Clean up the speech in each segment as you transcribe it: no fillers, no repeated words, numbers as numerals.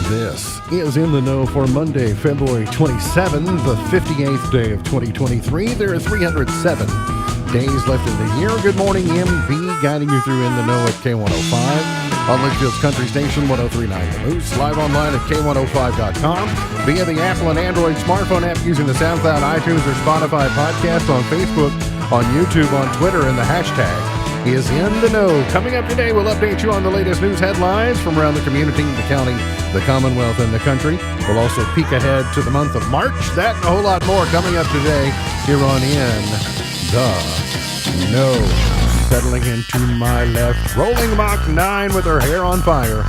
This is In the Know for Monday, February 27, the 58th day of 2023. There are 307 days left in the year. Good morning, MV, guiding you through In the Know at K105. On Litchfield's Country Station, 103.9 The Moose. Live online at K105.com. Via the Apple and Android smartphone app using the SoundCloud, iTunes, or Spotify podcast. On Facebook, on YouTube, on Twitter, and the hashtag is In the Know. Coming up today, we'll update you on the latest news headlines from around the community, the county, the Commonwealth, and the country. We'll also peek ahead to the month of March. That and a whole lot more coming up today here on In the Know. Settling into my left, rolling Mach 9 with her hair on fire.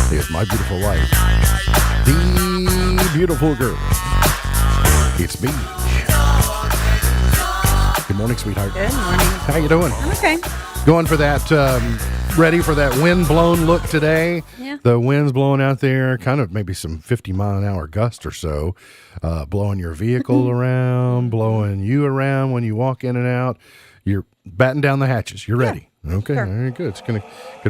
Here's my beautiful wife, the beautiful girl. It's me. Good morning, sweetheart. Good morning. How you doing? I'm okay. Going for that, ready for that wind-blown look today. Yeah. The wind's blowing out there, kind of maybe some 50-mile-an-hour gust or so, blowing your vehicle around, blowing you around when you walk in and out. You're batting down the hatches. You're ready. Okay, sure. Very good. It's could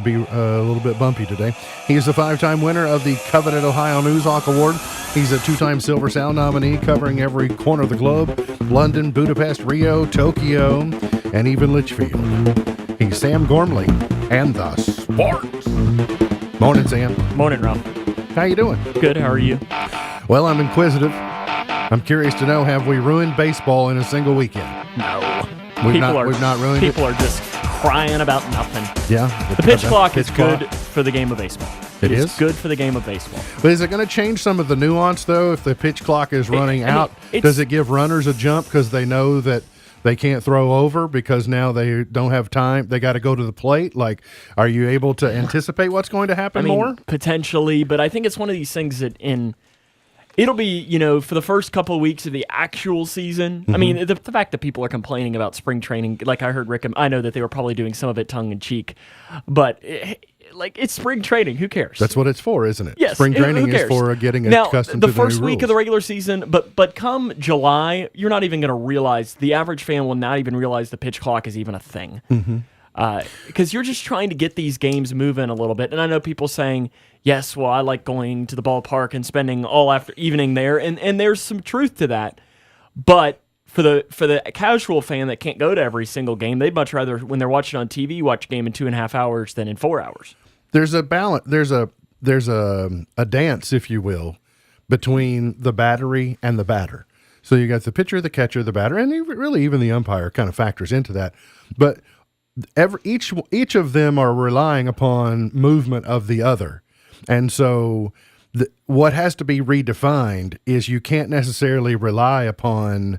be a little bit bumpy today. He's a 5-time winner of the coveted Ohio News Hawk Award. He's a 2-time Silver Sound nominee, covering every corner of the globe: London, Budapest, Rio, Tokyo, and even Litchfield. He's Sam Gormley and the Sports. Morning, Sam. Morning, Ralph. How you doing? Good, how are you? Well, I'm inquisitive. I'm curious to know, have we ruined baseball in a single weekend? No. We've not ruined it? People are just crying about nothing. Yeah. The pitch clock is pitch clock. good for the game of baseball. It is? good for the game of baseball. But is it going to change some of the nuance, though, if the pitch clock is running out? Does it give runners a jump because they know that they can't throw over because now they don't have time? They got to go to the plate? Like, are you able to anticipate what's going to happen more? Potentially, but I think it's one of these things that it'll be, for the first couple of weeks of the actual season. Mm-hmm. I mean, the fact that people are complaining about spring training, like I heard Rick, I know that they were probably doing some of it tongue-in-cheek, but it's spring training. Who cares? That's what it's for, isn't it? Yes. Spring training Who cares? is for getting now, accustomed to the first new week rules. of the regular season, but come July, you're not even going to realize, the average fan will not even realize the pitch clock is even a thing. Mm-hmm. Because you're just trying to get these games moving a little bit. And I know people saying, yes, well, I like going to the ballpark and spending all after evening there, and there's some truth to that. But for the casual fan that can't go to every single game, they'd much rather, when they're watching on TV, watch a game in 2.5 hours than in 4 hours. There's a balance. There's a dance, if you will, between the battery and the batter. So you got the pitcher, the catcher, the batter, and even the umpire kind of factors into that. But each of them are relying upon movement of the other. And so what has to be redefined is you can't necessarily rely upon,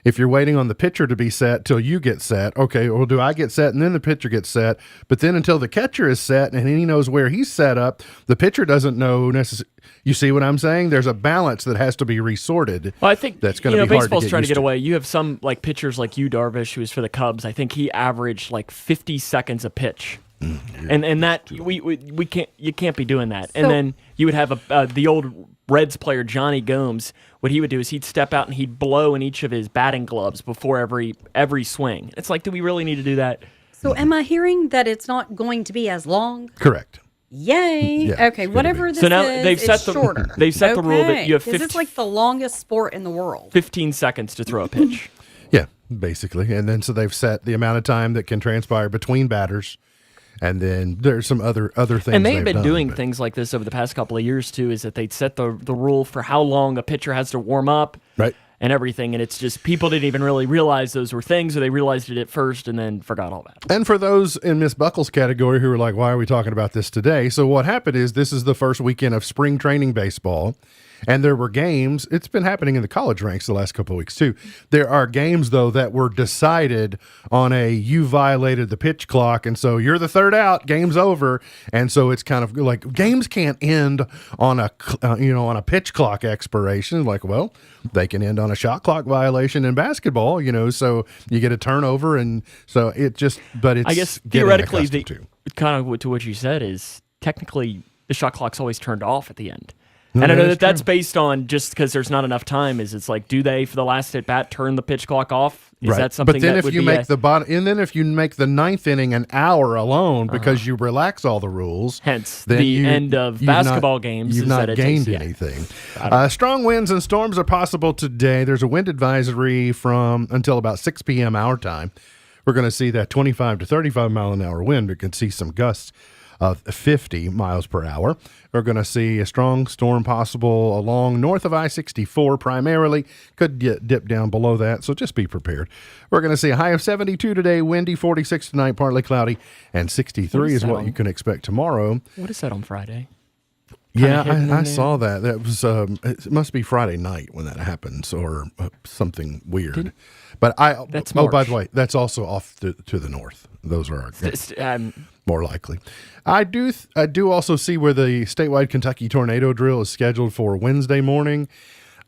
if you're waiting on the pitcher to be set till you get set, okay, well, do I get set and then the pitcher gets set? But then until the catcher is set and he knows where he's set up, the pitcher doesn't know necessarily. You see what I'm saying? There's a balance that has to be resorted. Well, I think that's going to be hard to baseball's get trying to used get away. You have some like pitchers like Yu Darvish, who was for the Cubs. I think he averaged like 50 seconds a pitch. And that we can't, you can't be doing that. And then you would have the old Reds player Johnny Gomes. What he would do is he'd step out and he'd blow in each of his batting gloves before every swing. It's like, do we really need to do that? So am I hearing that it's not going to be as long? Correct. Yay. Yeah, okay, whatever this so now is, they've set it's shorter. They've set the rule that you have This is like the longest sport in the world. 15 seconds to throw a pitch. Yeah, basically. And then so they've set the amount of time that can transpire between batters. And then there's some other things. And they've been done, doing but things like this over the past couple of years, too, is that they'd set the rule for how long a pitcher has to warm up. Right. And everything, and it's just people didn't even really realize those were things, or they realized it at first and then forgot all that. And for those in Miss Buckles' category who are like, why are we talking about this today? So what happened is this is the first weekend of spring training baseball, and there were games. It's been happening in the college ranks the last couple of weeks too. There are games though that were decided on you violated the pitch clock, and so you're the third out, game's over. And so it's kind of like games can't end on a pitch clock expiration. Like, well, they can end on a shot clock violation in basketball, so you get a turnover, and so it just. But it's, I guess getting theoretically, accustomed to. kind of to what you said is technically the shot clock's always turned off at the end. And I know that is that that's true. based on just because there's not enough time. It's like, do they for the last at bat turn the pitch clock off? Is that something But then that if would you be make the bottom, and then if you make the ninth inning an hour alone because you relax all the rules, hence then the end of you've not- basketball games? You've is not that it gained takes, anything. Strong winds and storms are possible today. There's a wind advisory from until about 6 p.m. our time. We're going to see that 25 to 35 mile an hour wind. We can see some gusts of 50 miles per hour. We're going to see a strong storm possible along north of I-64 primarily. Could dip down below that, so just be prepared. We're going to see a high of 72 today, windy, 46 tonight, partly cloudy, and 63 What is is that what on? you can expect tomorrow. What is that on Friday? Yeah, hidden in I there. saw that. That was it must be Friday night when that happens, or something weird. But That's by March. the way, that's also off to the north. Those are It's, more likely. I do also see where the statewide Kentucky tornado drill is scheduled for Wednesday morning.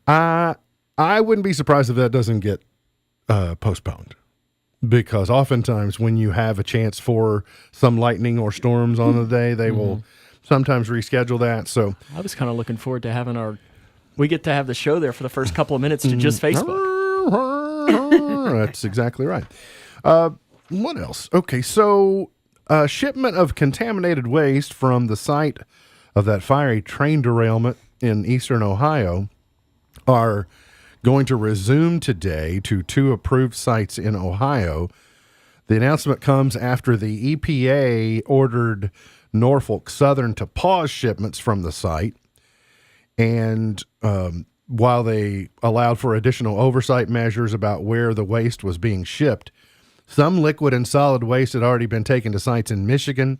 I wouldn't be surprised if that doesn't get postponed, because oftentimes when you have a chance for some lightning or storms on the day, they will sometimes reschedule that. So I was kind of looking forward to having we get to have the show there for the first couple of minutes to just Facebook. That's exactly right. What else? Okay, so shipment of contaminated waste from the site of that fiery train derailment in eastern Ohio are going to resume today to 2 approved sites in Ohio. The announcement comes after the EPA ordered Norfolk Southern to pause shipments from the site, and while they allowed for additional oversight measures about where the waste was being shipped, some liquid and solid waste had already been taken to sites in Michigan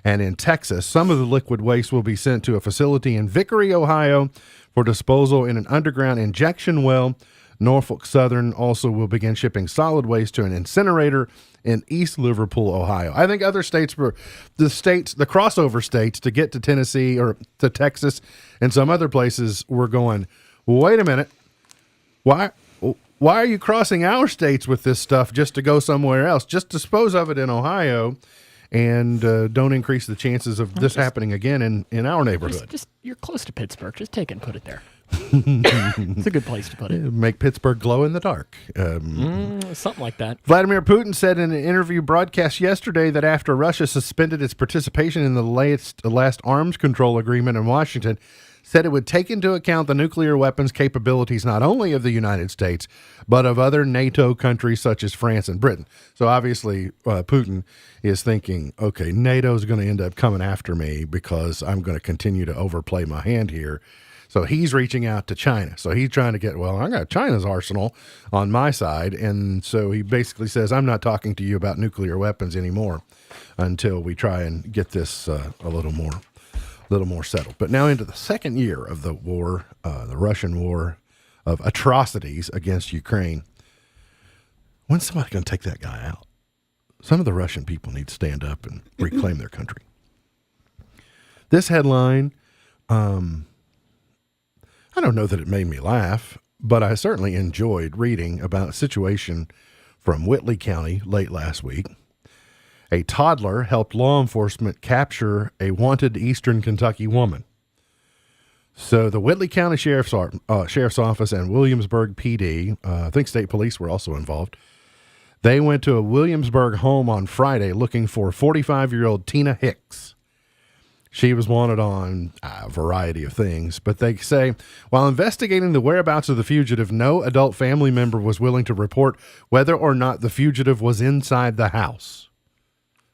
and in Texas. Some of the liquid waste will be sent to a facility in Vickery, Ohio, for disposal in an underground injection well. Norfolk Southern also will begin shipping solid waste to an incinerator in East Liverpool, Ohio. I think other states the crossover states to get to Tennessee or to Texas and some other places were going, wait a minute, why are you crossing our states with this stuff just to go somewhere else? Just dispose of it in Ohio and don't increase the chances of this happening again in our neighborhood. Just you're close to Pittsburgh. Just take it and put it there. It's a good place to put it. Make Pittsburgh glow in the dark. Something like that. Vladimir Putin said in an interview broadcast yesterday that after Russia suspended its participation in the last arms control agreement in Washington, said it would take into account the nuclear weapons capabilities not only of the United States, but of other NATO countries such as France and Britain. So obviously Putin is thinking, okay, NATO's going to end up coming after me because I'm going to continue to overplay my hand here. So he's reaching out to China. So he's trying to get, I got China's arsenal on my side. And so he basically says, I'm not talking to you about nuclear weapons anymore until we try and get this a little more settled. But now into the second year of the war, the Russian war of atrocities against Ukraine. When's somebody going to take that guy out? Some of the Russian people need to stand up and reclaim their country. This headline, I don't know that it made me laugh, but I certainly enjoyed reading about a situation from Whitley County late last week. A toddler helped law enforcement capture a wanted Eastern Kentucky woman. So the Whitley County Sheriff's Office and Williamsburg PD, I think state police were also involved. They went to a Williamsburg home on Friday looking for 45-year-old Tina Hicks. She was wanted on a variety of things, but they say, while investigating the whereabouts of the fugitive, no adult family member was willing to report whether or not the fugitive was inside the house.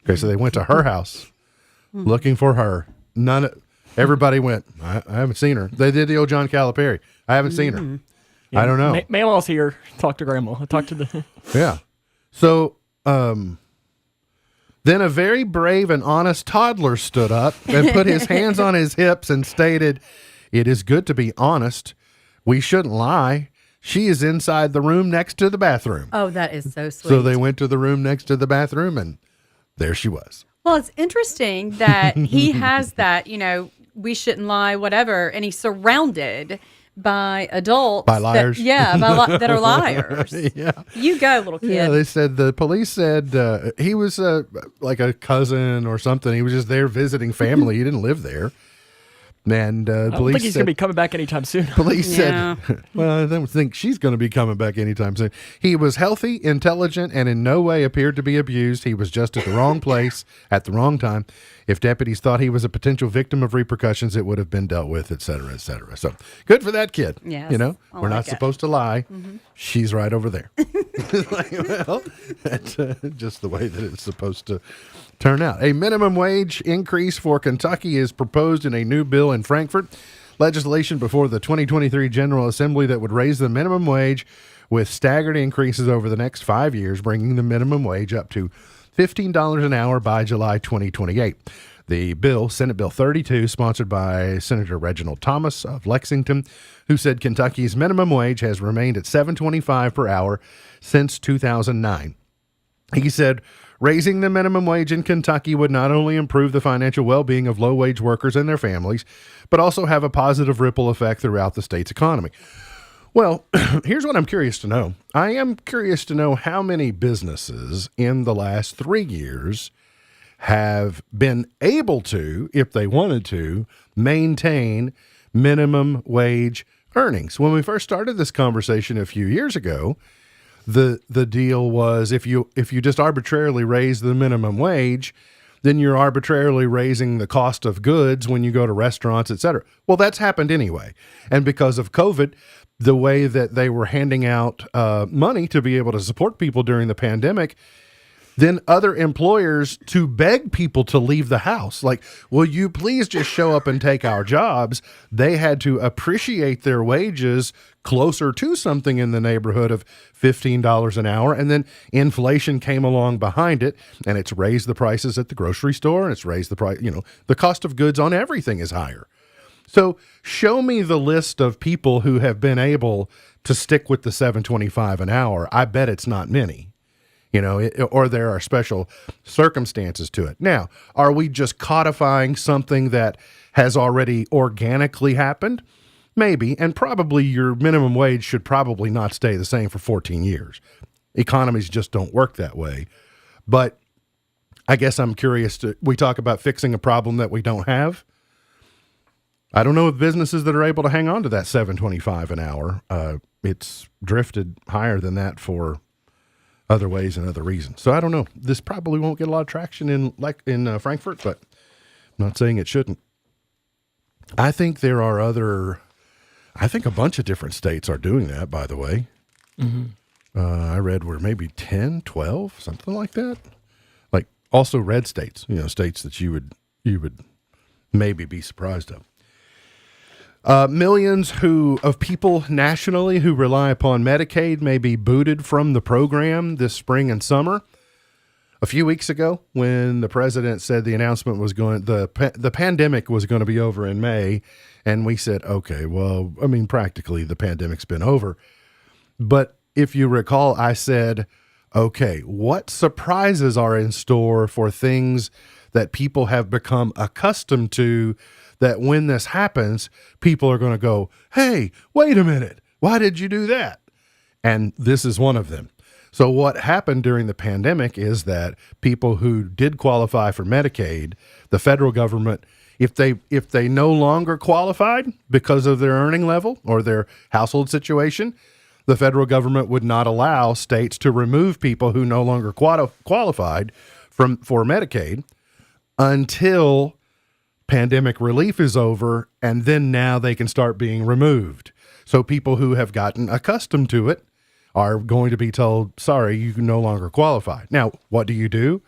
Okay, so they went to her house looking for her. Everybody went, I haven't seen her. They did the old John Calipari. I haven't seen her. Yeah. I don't know. Mail's here. Talk to grandma. Talk to the. Yeah. So, then a very brave and honest toddler stood up and put his hands on his hips and stated, "It is good to be honest. We shouldn't lie. She is inside the room next to the bathroom." Oh, that is so sweet. So they went to the room next to the bathroom, and there she was. Well, it's interesting that he has that, we shouldn't lie, whatever, and he's surrounded by adults. By liars. That are liars. Yeah. You go, little kid. Yeah, they said, the police said he was like a cousin or something. He was just there visiting family. He didn't live there. And I don't think police he's said, going to be coming back anytime soon. police Yeah. said, well, I don't think she's going to be coming back anytime soon. He was healthy, intelligent, and in no way appeared to be abused. He was just at the wrong place at the wrong time. If deputies thought he was a potential victim of repercussions, it would have been dealt with, et cetera, et cetera. So good for that kid. Yes, You know, I we're not like it. supposed to lie. She's right over there. Like, well, that's just the way that it's supposed to turn out. A minimum wage increase for Kentucky is proposed in a new bill in Frankfurt. Legislation before the 2023 General Assembly that would raise the minimum wage with staggered increases over the next 5 years, bringing the minimum wage up to $15 an hour by July 2028. The bill, Senate Bill 32, sponsored by Senator Reginald Thomas of Lexington, who said Kentucky's minimum wage has remained at $7.25 per hour since 2009. He said raising the minimum wage in Kentucky would not only improve the financial well-being of low-wage workers and their families, but also have a positive ripple effect throughout the state's economy. Well, here's what I'm curious to know. I am curious to know how many businesses in the last 3 years have been able to, if they wanted to, maintain minimum wage earnings. When we first started this conversation a few years ago, the deal was if you just arbitrarily raise the minimum wage, then you're arbitrarily raising the cost of goods when you go to restaurants, et cetera. Well, that's happened anyway. And because of COVID, the way that they were handing out money to be able to support people during the pandemic, then other employers to beg people to leave the house. Like, will you please just show up and take our jobs? They had to appreciate their wages closer to something in the neighborhood of $15 an hour. And then inflation came along behind it, and it's raised the prices at the grocery store, and it's raised the price, the cost of goods on everything is higher. So show me the list of people who have been able to stick with the $7.25 an hour. I bet it's not many. Or there are special circumstances to it. Now, are we just codifying something that has already organically happened? Maybe, and probably your minimum wage should probably not stay the same for 14 years. Economies just don't work that way. But I guess I'm curious we talk about fixing a problem that we don't have. I don't know of businesses that are able to hang on to that $7.25 an hour. It's drifted higher than that for other ways and other reasons. So I don't know. This probably won't get a lot of traction in Frankfurt, but I'm not saying it shouldn't. I think there are a bunch of different states are doing that, by the way. Mm-hmm. I read where maybe 10, 12, something like that. Like also red states, states that you would maybe be surprised of. Millions of people nationally who rely upon Medicaid may be booted from the program this spring and summer. A few weeks ago, when the president said the announcement was the pandemic was going to be over in May, and we said, okay, well, I mean, practically the pandemic's been over. But if you recall, I said, okay, what surprises are in store for things that people have become accustomed to, that when this happens, people are going to go, hey, wait a minute, why did you do that? And this is one of them. So what happened during the pandemic is that people who did qualify for Medicaid, the federal government, if they no longer qualified because of their earning level or their household situation, the federal government would not allow states to remove people who no longer qualified for Medicaid until pandemic relief is over, and then now they can start being removed. So people who have gotten accustomed to it are going to be told, sorry, you can no longer qualify. Now, what do?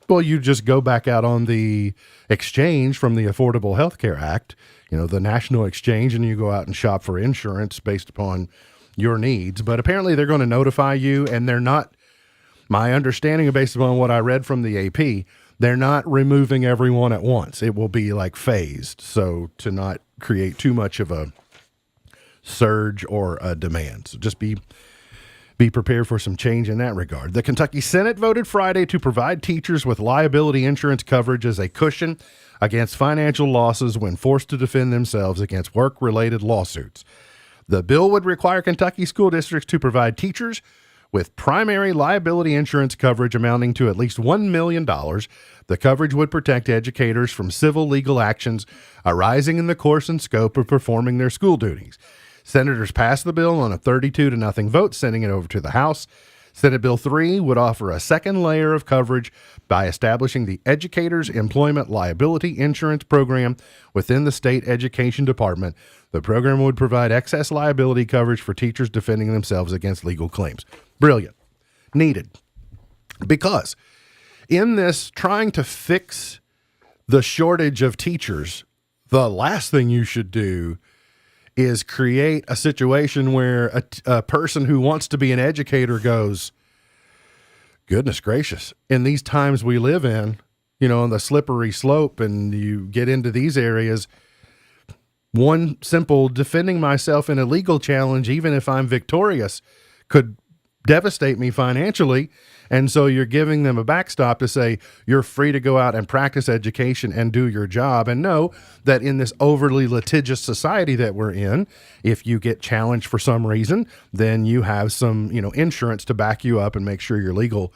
Well, you just go back out on the exchange from the Affordable Health Care Act, the national exchange, and you go out and shop for insurance based upon your needs. But apparently they're going to notify you, and they're not, my understanding based upon what I read from the AP, they're not removing everyone at once. It will be like phased, so to not create too much of a surge or a demand. So just be prepared for some change in that regard. The Kentucky Senate voted Friday to provide teachers with liability insurance coverage as a cushion against financial losses when forced to defend themselves against work-related lawsuits. The bill would require Kentucky school districts to provide teachers with primary liability insurance coverage amounting to at least $1 million. The coverage would protect educators from civil legal actions arising in the course and scope of performing their school duties. Senators passed the bill on a 32-0 vote, sending it over to the House. Senate Bill 3 would offer a second layer of coverage by establishing the Educators Employment Liability Insurance Program within the state education department. The program would provide excess liability coverage for teachers defending themselves against legal claims. Brilliant. Needed. Because in this trying to fix the shortage of teachers, the last thing you should do is create a situation where a person who wants to be an educator goes, goodness gracious, in these times we live in, on the slippery slope, and you get into these areas, one simple defending myself in a legal challenge, even if I'm victorious, could devastate me financially. And so you're giving them a backstop to say you're free to go out and practice education and do your job, and know that in this overly litigious society that we're in, if you get challenged for some reason, then you have some, insurance to back you up and make sure your legal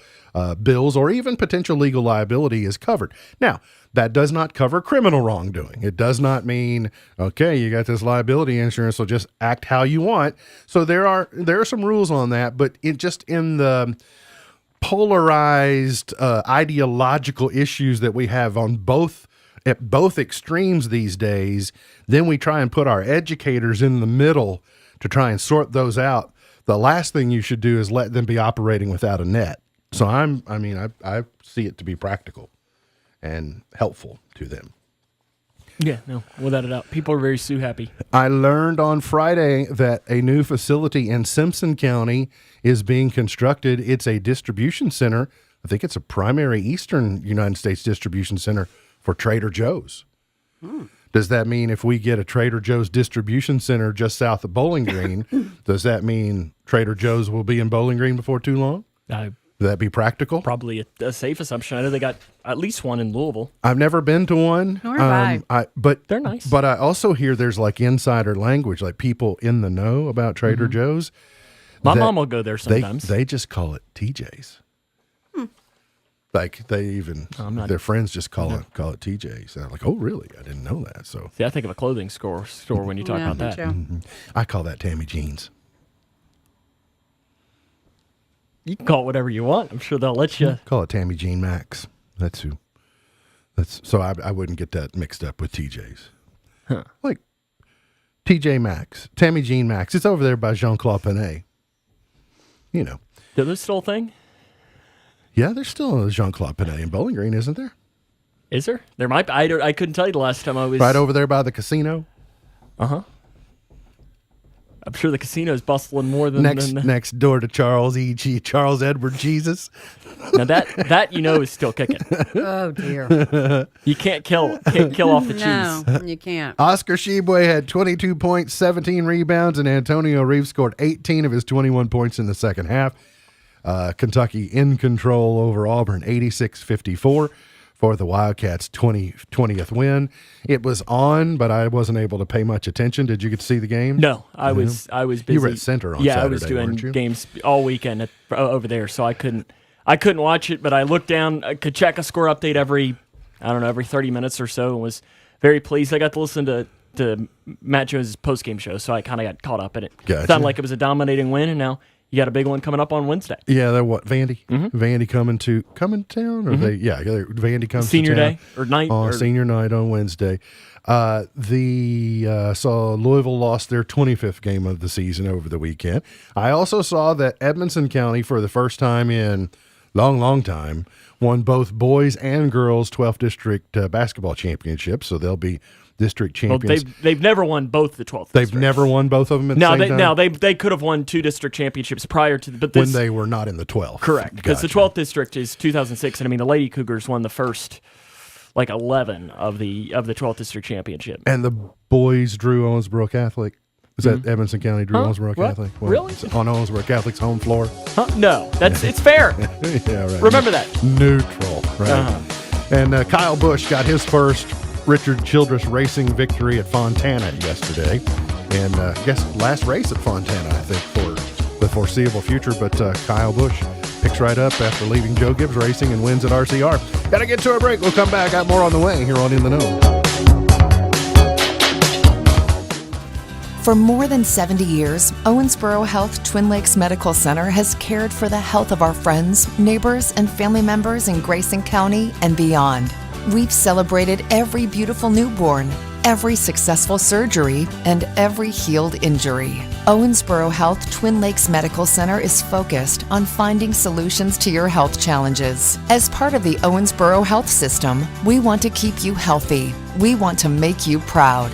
bills or even potential legal liability is covered. Now, that does not cover criminal wrongdoing. It does not mean, okay, you got this liability insurance, so just act how you want. So there are some rules on that, but in the polarized ideological issues that we have at both extremes these days, then we try and put our educators in the middle to try and sort those out. The last thing you should do is let them be operating without a net. So I see it to be practical and helpful to them. Yeah, no, without a doubt. People are very Sue happy. I learned on Friday that a new facility in Simpson County is being constructed. It's a distribution center. I think it's a primary Eastern United States distribution center for Trader Joe's. Does that mean if we get a Trader Joe's distribution center just south of Bowling Green, does that mean Trader Joe's will be in Bowling Green before too long? Would that be practical? Probably a safe assumption. I know they got at least one in Louisville. I've never been to one. Nor have I. But they're nice. But I also hear there's like insider language, like people in the know about Trader Joe's. My mom will go there sometimes. They just call it TJ's. Like their friends just call it TJ's. And I'm like, oh really? I didn't know that. So see, I think of a clothing store when you talk about that. Mm-hmm. I call that Tammy Jeans. You can call it whatever you want. I'm sure they'll let you. Call it Tammy Jean Max. That's who. So I wouldn't get that mixed up with TJ's. Huh. Like TJ Maxx, Tammy Jean Max. It's over there by Jean-Claude Panay. Is this still a thing? Yeah, there's still a Jean-Claude Panay in Bowling Green, isn't there? Is there? There might be. I couldn't tell you the last time I was. Right over there by the casino. Uh-huh. I'm sure the casino's bustling more than next door to Charles Edward Jesus. Now that is still kicking. Oh dear. You can't kill off the cheese. No, you can't. Oscar Tshiebwe had 22 points, 17 rebounds, and Antonio Reeves scored 18 of his 21 points in the second half. Kentucky in control over Auburn, 86-54. For the Wildcats' 20th win. It was on, but I wasn't able to pay much attention. Did you get to see the game? No, I was busy. You were at Center on Saturday, I was doing weren't you? games all weekend over there, so I couldn't watch it. But I looked down, I could check a score update every 30 minutes or so, and was very pleased. I got to listen to Matt Jones' postgame show, so I kind of got caught up in it. Gotcha. Sounded like it was a dominating win, and now you got a big one coming up on Wednesday. Yeah, they're what, Vandy? Mm-hmm. Vandy coming to town? Or Vandy comes Senior to town. day or night? On senior night on Wednesday. Saw Louisville lost their 25th game of the season over the weekend. I also saw that Edmonson County, for the first time in long time, won both boys and girls 12th district basketball championships. So they'll be district champions. Well, they've never won both the 12th. They've never won both of them at the same time? No, they could have won two district championships prior to when they were not in the 12th. Correct, because the 12th district is 2006, and the Lady Cougars won the first 11 of the 12th district championship. And the boys drew Owensboro Catholic. Is that Edmonson County drew Owensboro Catholic? Well, really? On Owensboro Catholic's home floor? Huh? No, it's fair. Yeah, right. Remember that. Neutral, right? Uh-huh. And Kyle Busch got his first Richard Childress Racing victory at Fontana yesterday. And I guess last race at Fontana, I think, for the the foreseeable future. But Kyle Busch picks right up after leaving Joe Gibbs Racing and wins at RCR. Got to get to a break. We'll come back. Got more on the way here on In the Know. For more than 70 years, Owensboro Health Twin Lakes Medical Center has cared for the health of our friends, neighbors, and family members in Grayson County and beyond. We've celebrated every beautiful newborn, every successful surgery, and every healed injury. Owensboro Health Twin Lakes Medical Center is focused on finding solutions to your health challenges. As part of the Owensboro Health System, we want to keep you healthy. We want to make you proud.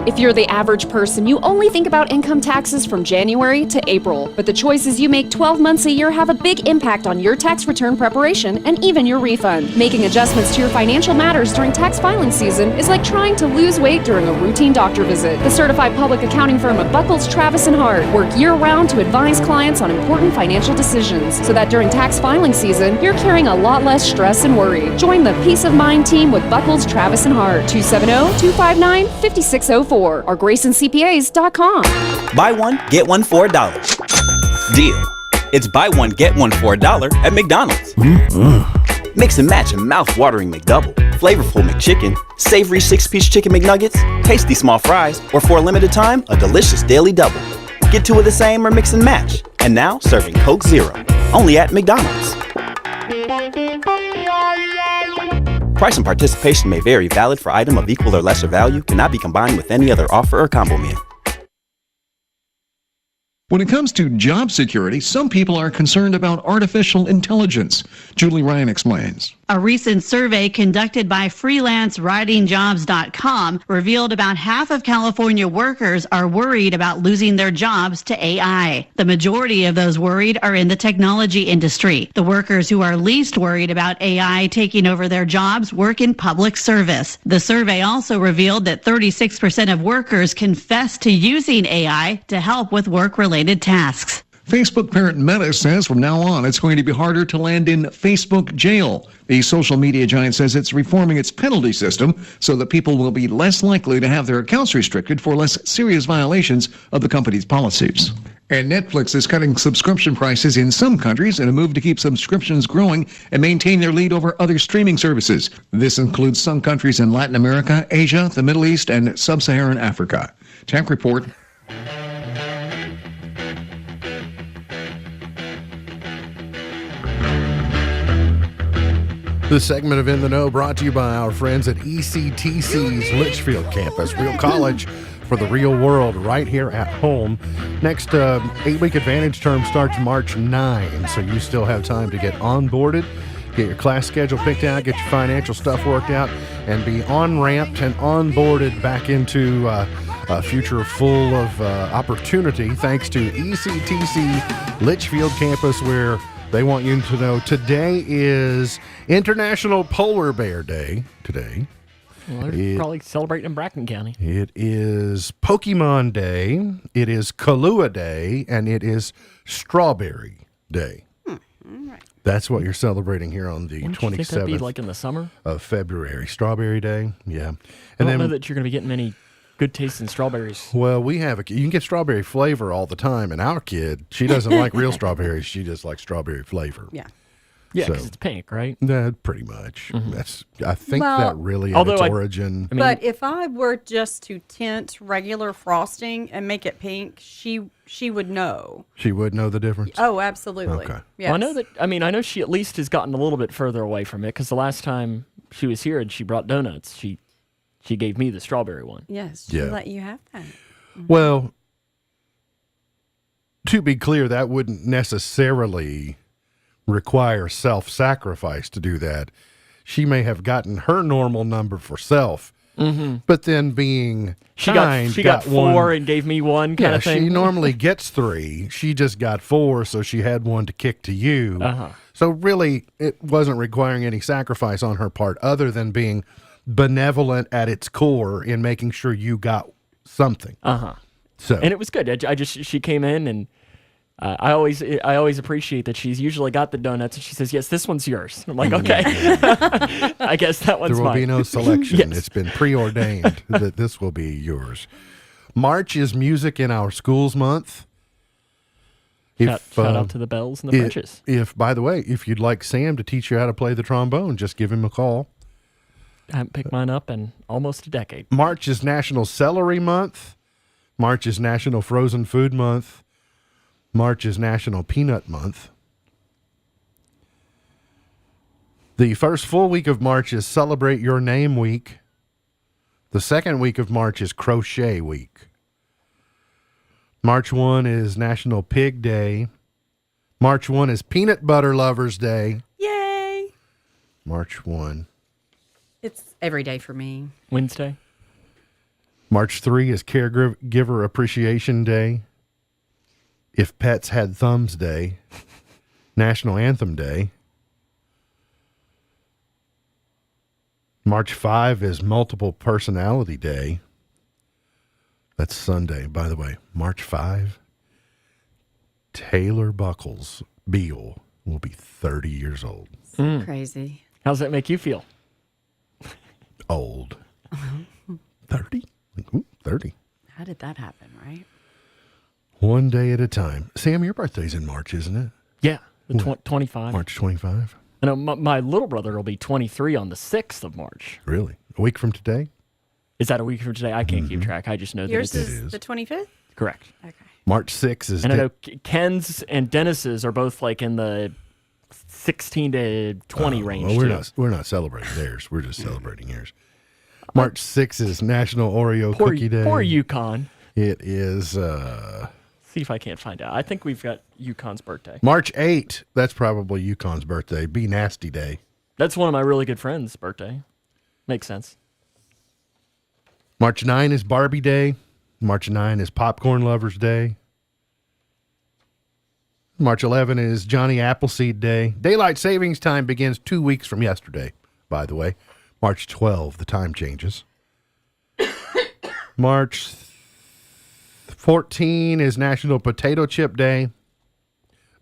If you're the average person, you only think about income taxes from January to April. But the choices you make 12 months a year have a big impact on your tax return preparation and even your refund. Making adjustments to your financial matters during tax filing season is like trying to lose weight during a routine doctor visit. The certified public accounting firm of Buckles, Travis & Hart work year-round to advise clients on important financial decisions so that during tax filing season, you're carrying a lot less stress and worry. Join the Peace of Mind team with Buckles, Travis & Hart, 270-259-5604. Or GraysonCPAs.com. Buy one, get one for $1. Deal. It's buy one, get one for $1 at McDonald's. Mix and match a mouth-watering McDouble, flavorful McChicken, savory 6-piece chicken McNuggets, tasty small fries, or for a limited time, a delicious daily double. Get two of the same or mix and match. And now, serving Coke Zero. Only at McDonald's. Price and participation may vary. Valid for item of equal or lesser value. Cannot be combined with any other offer or combo meal. When it comes to job security, some people are concerned about artificial intelligence. Julie Ryan explains. A recent survey conducted by freelancewritingjobs.com revealed about half of California workers are worried about losing their jobs to AI. The majority of those worried are in the technology industry. The workers who are least worried about AI taking over their jobs work in public service. The survey also revealed that 36% of workers confess to using AI to help with work-related tasks. Facebook parent Meta says from now on it's going to be harder to land in Facebook jail. The social media giant says it's reforming its penalty system so that people will be less likely to have their accounts restricted for less serious violations of the company's policies. And Netflix is cutting subscription prices in some countries in a move to keep subscriptions growing and maintain their lead over other streaming services. This includes some countries in Latin America, Asia, the Middle East, and Sub-Saharan Africa. Tech Report. This segment of In the Know brought to you by our friends at ECTC's Litchfield campus, real college for the real world right here at home. Next 8-week Advantage term starts March 9, so you still have time to get onboarded, get your class schedule picked out, get your financial stuff worked out, and be on-ramped and onboarded back into a future full of opportunity thanks to ECTC Litchfield campus, where they want you to know today is International Polar Bear Day. Today. Well, they're probably celebrating in Bracken County. It is Pokemon Day. It is Kahlua Day. And it is Strawberry Day. All right. That's what you're celebrating here on the 27th that'd be like in the summer of February. Strawberry Day. Yeah. And I don't know that you're going to be getting many good tasting strawberries. Well, we have you can get strawberry flavor all the time, and our kid, she doesn't like real strawberries. She just likes strawberry flavor. Yeah. Yeah, So- because it's pink, right? Pretty much. That's. I think Well, that really at although its I- origin. I mean, But if I were just to tint regular frosting and make it pink, she would know. She would know the difference. Oh, absolutely. Okay. Yes. well, I know that. I mean, I know she at least has gotten a little bit further away from it, because the last time she was here and she brought donuts, she gave me the strawberry one. Yes, she Yeah. let you have that. Well, to be clear, that wouldn't necessarily require self-sacrifice to do that. She may have gotten her normal number for self, but then being She kind, got four one. and gave me one kind Yeah, of thing. she normally gets 3. She just got 4, so she had one to kick to you. Uh-huh. So really, it wasn't requiring any sacrifice on her part other than being benevolent at its core in making sure you got something. So And it was good. She came in, and I always appreciate that she's usually got the donuts, and she says, "Yes, this one's yours." I'm like, okay, I guess that one's there will mine. be no selection. Yes. It's been preordained that this will be yours. March is Music in Our Schools Month. Shout out to the Bells and the Frenches. By the way, if you'd like Sam to teach you how to play the trombone, just give him a call. I haven't picked mine up in almost a decade. March is National Celery Month. March is National Frozen Food Month. March is National Peanut Month. The first full week of March is Celebrate Your Name Week. The second week of March is Crochet Week. March 1 is National Pig Day. March 1 is Peanut Butter Lovers Day. Yay! March 1. It's every day for me. Wednesday. March 3 is Caregiver Appreciation Day. If Pets Had Thumbs Day. National Anthem Day. March 5 is Multiple Personality Day. That's Sunday, by the way. March 5, Taylor Buckles Beal will be 30 years old. Crazy. How does that make you feel? Old. 30? 30. How did that happen, right? One day at a time. Sam, your birthday's in March, isn't it? Yeah, the 25. March 25. I know my little brother will be 23 on the 6th of March. Really? A week from today? Is that a week from today? I can't keep track. I just know Yours that is the 25th? correct. Okay. March 6th is... And I know Ken's and Dennis's are both like in the 16 to 20 range. Well, we're not celebrating theirs. We're just celebrating yours. March 6th is National Oreo Cookie Day. Poor Yukon. It is... See if I can't find out. I think we've got Yukon's birthday. March 8th, that's probably Yukon's birthday. Be Nasty Day. That's one of my really good friends' birthday. Makes sense. March 9 is Barbie Day. March 9 is Popcorn Lovers Day. March 11 is Johnny Appleseed Day. Daylight savings time begins 2 weeks from yesterday, by the way. March 12, the time changes. March 14 is National Potato Chip Day.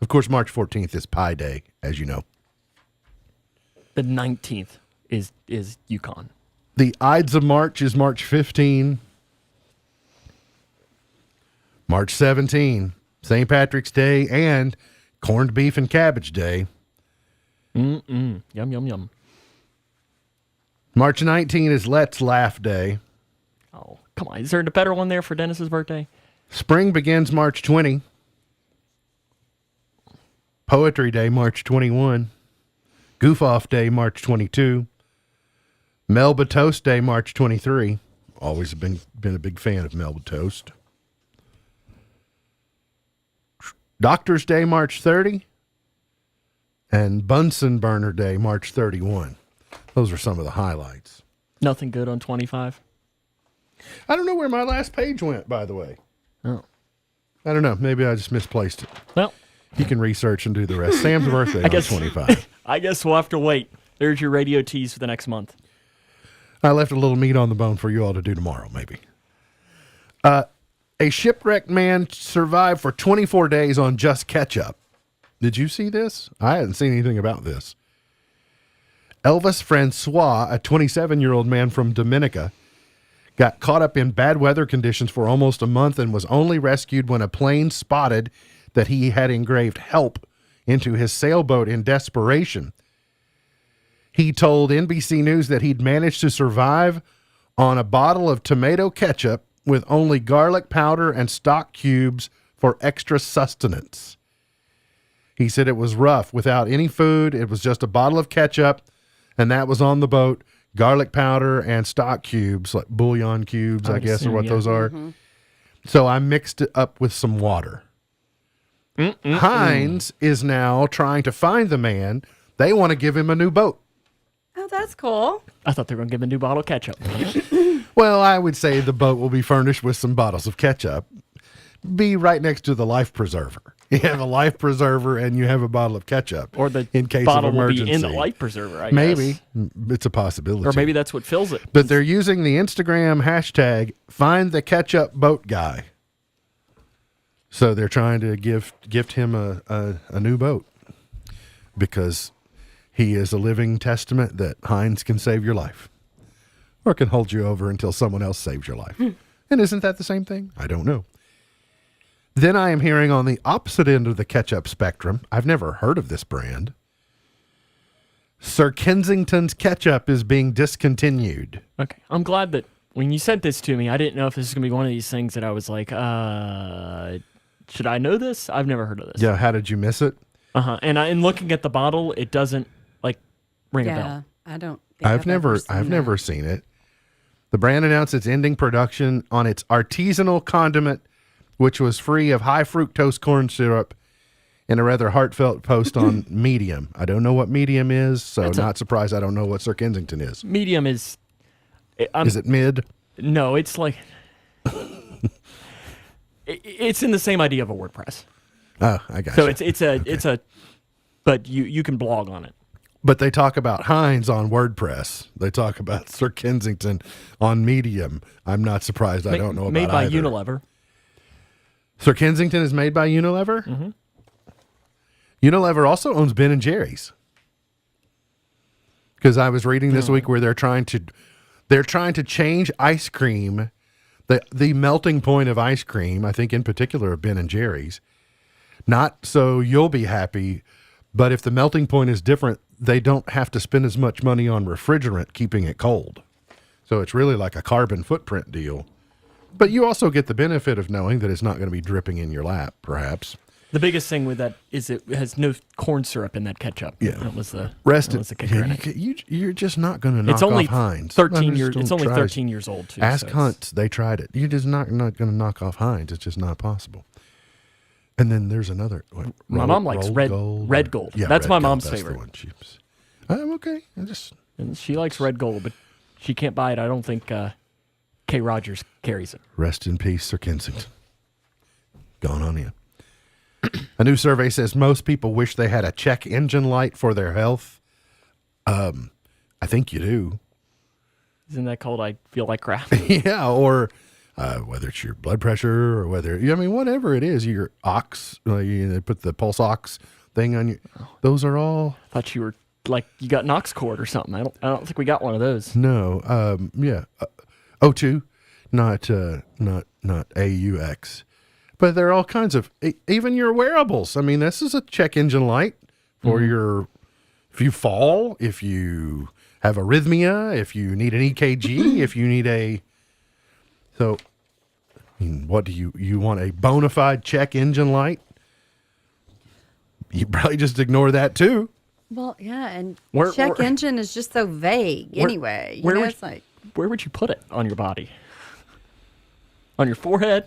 Of course, March 14th is Pie Day, as you know. The 19th is Yukon. The Ides of March is March 15. March 17, St. Patrick's Day and Corned Beef and Cabbage Day. Yum, yum, yum. March 19 is Let's Laugh Day. Oh, come on. Is there a better one there for Dennis's birthday? Spring begins March 20. Poetry Day, March 21. Goof Off Day, March 22. Melba Toast Day, March 23. Always been a big fan of Melba Toast. Doctor's Day, March 30. And Bunsen Burner Day, March 31. Those are some of the highlights. Nothing good on 25? I don't know where my last page went, by the way. Oh. I don't know. Maybe I just misplaced it. Well, you can research and do the rest. Sam's birthday is 25. I guess we'll have to wait. There's your radio tease for the next month. I left a little meat on the bone for you all to do tomorrow, maybe. A shipwrecked man survived for 24 days on just ketchup. Did you see this? I hadn't seen anything about this. Elvis Francois, a 27-year-old man from Dominica, got caught up in bad weather conditions for almost a month and was only rescued when a plane spotted that he had engraved "help" into his sailboat in desperation. He told NBC News that he'd managed to survive on a bottle of tomato ketchup with only garlic powder and stock cubes for extra sustenance. He said it was rough without any food. It was just a bottle of ketchup, and that was on the boat. Garlic powder and stock cubes, like bouillon cubes, I guess, assume, or what yeah. those are. Mm-hmm. So I mixed it up with some water. Heinz is now trying to find the man. They want to give him a new boat. Oh, that's cool. I thought they were going to give him a new bottle of ketchup. Well, I would say the boat will be furnished with some bottles of ketchup. Be right next to the life preserver. You have a life preserver and you have a bottle of ketchup. Or the in case bottle of emergency. will be in the life preserver, I Maybe. guess. It's a possibility. Or maybe that's what fills it. But they're using the Instagram hashtag #FindTheKetchupBoatGuy. So they're trying to gift him a new boat because he is a living testament that Heinz can save your life or can hold you over until someone else saves your life. And isn't that the same thing? I don't know. Then I am hearing on the opposite end of the ketchup spectrum, I've never heard of this brand. Sir Kensington's ketchup is being discontinued. Okay. I'm glad that when you sent this to me, I didn't know if this was going to be one of these things that I was like, should I know this? I've never heard of this. Yeah, how did you miss it? Uh-huh. And in looking at the bottle, it doesn't, like, ring a bell. I don't think I've never seen it. The brand announced it's ending production on its artisanal condiment, which was free of high fructose corn syrup, in a rather heartfelt post on Medium. I don't know what Medium is, so not surprised I don't know what Sir Kensington is. Medium is... is it mid? No, it's like... it's in the same idea of a WordPress. Oh, I got So you. it's a... But you can blog on it. But they talk about Heinz on WordPress. They talk about Sir Kensington on Medium. I'm not surprised. I don't know about Made by either. Unilever. Sir Kensington is made by Unilever? Mm-hmm. Unilever also owns Ben & Jerry's. Because I was reading this week where they're trying to change ice cream, the melting point of ice cream, I think in particular of Ben & Jerry's. Not so you'll be happy, but if the melting point is different, they don't have to spend as much money on refrigerant keeping it cold. So it's really like a carbon footprint deal. But you also get the benefit of knowing that it's not going to be dripping in your lap, perhaps. The biggest thing with that is it has no corn syrup in that ketchup. Yeah. That was the kicker Yeah, in it. you're just not going to knock It's only off Heinz. 13 years. Don't It's only try. 13 years old too. Ask so Hunt. They tried it. You're just not going to knock off Heinz. It's just not possible. And then there's another. My mom likes Red Gold. Yeah, That's Red my Gold, mom's that's favorite. The one I'm okay. And she likes Red Gold, but she can't buy it. I don't think K. Rogers carries it. Rest in peace, Sir Kensington. Gone on in. A new survey says most people wish they had a check engine light for their health. I think you do. Isn't that called I feel like crap? Yeah, or whether it's your blood pressure or whether, whatever it is, your ox, they put the pulse ox thing on you. Those are all. I thought you were like you got an ox cord or something. I don't think we got one of those. No, yeah, O2, not AUX. But there are all kinds of, even your wearables. I mean, this is a check engine light for if you fall, if you have arrhythmia, if you need an EKG, if you need so, what do you want a bona fide check engine light? You probably just ignore that too. Well, yeah, and Where- check where- engine is just so vague anyway. It's like Where would you put it on your body? On your forehead?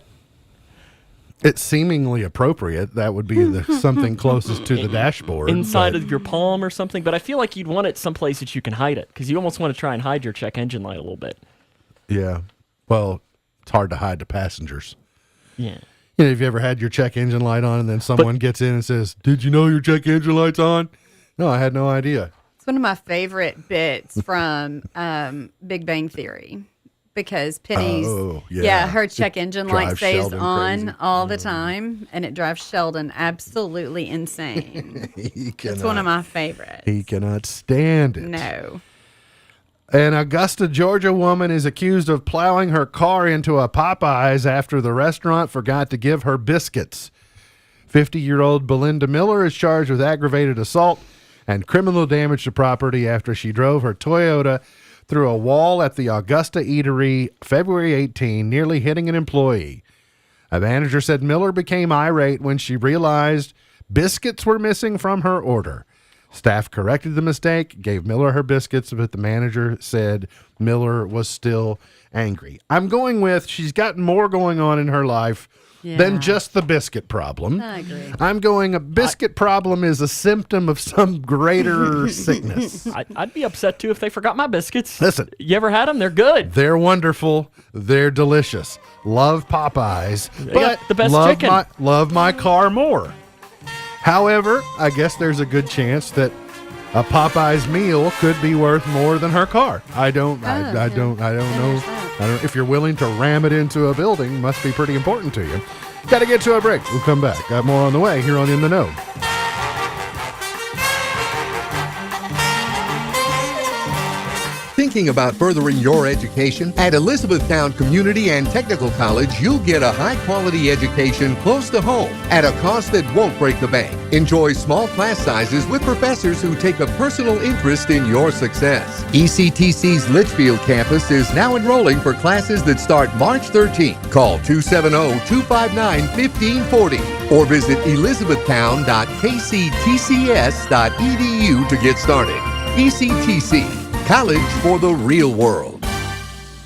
It's seemingly appropriate. That would be something closest to the dashboard. Inside but- of your palm or something, but I feel like you'd want it someplace that you can hide it because you almost want to try and hide your check engine light a little bit. Yeah. Well, it's hard to hide the passengers. Yeah. Have you ever had your check engine light on and then someone gets in and says, "Did you know your check engine light's on?" No, I had no idea. it's one of my favorite bits from Big Bang Theory. Because Penny's, her check engine light Drives stays Sheldon on crazy. all the time, and it drives Sheldon absolutely insane. It's It's one of my favorites. He cannot stand it. No. An Augusta, Georgia woman is accused of plowing her car into a Popeyes after the restaurant forgot to give her biscuits. 50-year-old Belinda Miller is charged with aggravated assault and criminal damage to property after she drove her Toyota through a wall at the Augusta Eatery February 18, nearly hitting an employee. A manager said Miller became irate when she realized biscuits were missing from her order. Staff corrected the mistake, gave Miller her biscuits, but the manager said Miller was still angry. I'm going with she's got more going on in her life than just the biscuit problem. I agree. I'm going a biscuit problem is a symptom of some greater sickness. I'd be upset too if they forgot my biscuits. Listen. You ever had them? They're good. They're wonderful. They're delicious. Love Popeyes, They but got the best love chicken. love my car more. However, I guess there's a good chance that a Popeyes meal could be worth more than her car. I don't know. If you're willing to ram it into a building, must be pretty important to you. Got to get to a break. We'll come back. Got more on the way here on In the Know. Thinking about furthering your education? At Elizabethtown Community and Technical College, you'll get a high-quality education close to home at a cost that won't break the bank. Enjoy small class sizes with professors who take a personal interest in your success. ECTC's Litchfield campus is now enrolling for classes that start March 13th. Call 270-259-1540 or visit elizabethtown.kctcs.edu to get started. ECTC, college for the real world.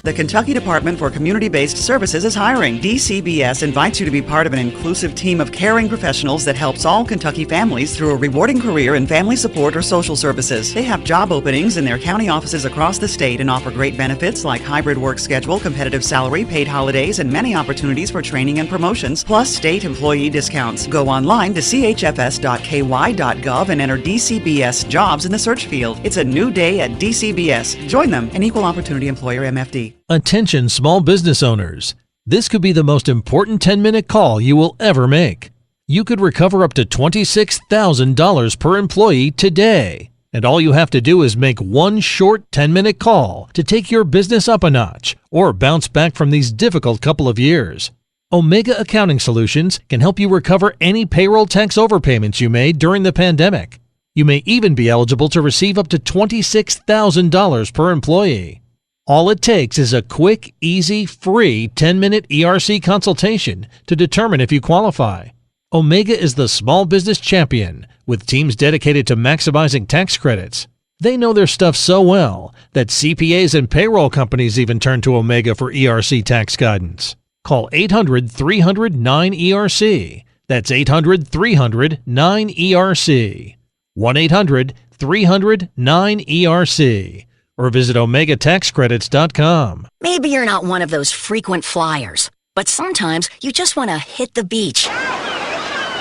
The Kentucky Department for Community-Based Services is hiring. DCBS invites you to be part of an inclusive team of caring professionals that helps all Kentucky families through a rewarding career in family support or social services. They have job openings in their county offices across the state and offer great benefits like hybrid work schedule, competitive salary, paid holidays, and many opportunities for training and promotions, plus state employee discounts. Go online to chfs.ky.gov and enter DCBS jobs in the search field. It's a new day at DCBS. Join them, an equal opportunity employer MFD. Attention small business owners. This could be the most important 10-minute call you will ever make. You could recover up to $26,000 per employee today. And all you have to do is make one short 10-minute call to take your business up a notch or bounce back from these difficult couple of years. Omega Accounting Solutions can help you recover any payroll tax overpayments you made during the pandemic. You may even be eligible to receive up to $26,000 per employee. All it takes is a quick, easy, free 10-minute ERC consultation to determine if you qualify. Omega is the small business champion with teams dedicated to maximizing tax credits. They know their stuff so well that CPAs and payroll companies even turn to Omega for ERC tax guidance. Call 800-300-9ERC. That's 800-300-9ERC. 1-800-300-9ERC. Or visit OmegaTaxCredits.com. Maybe you're not one of those frequent flyers, but sometimes you just want to hit the beach.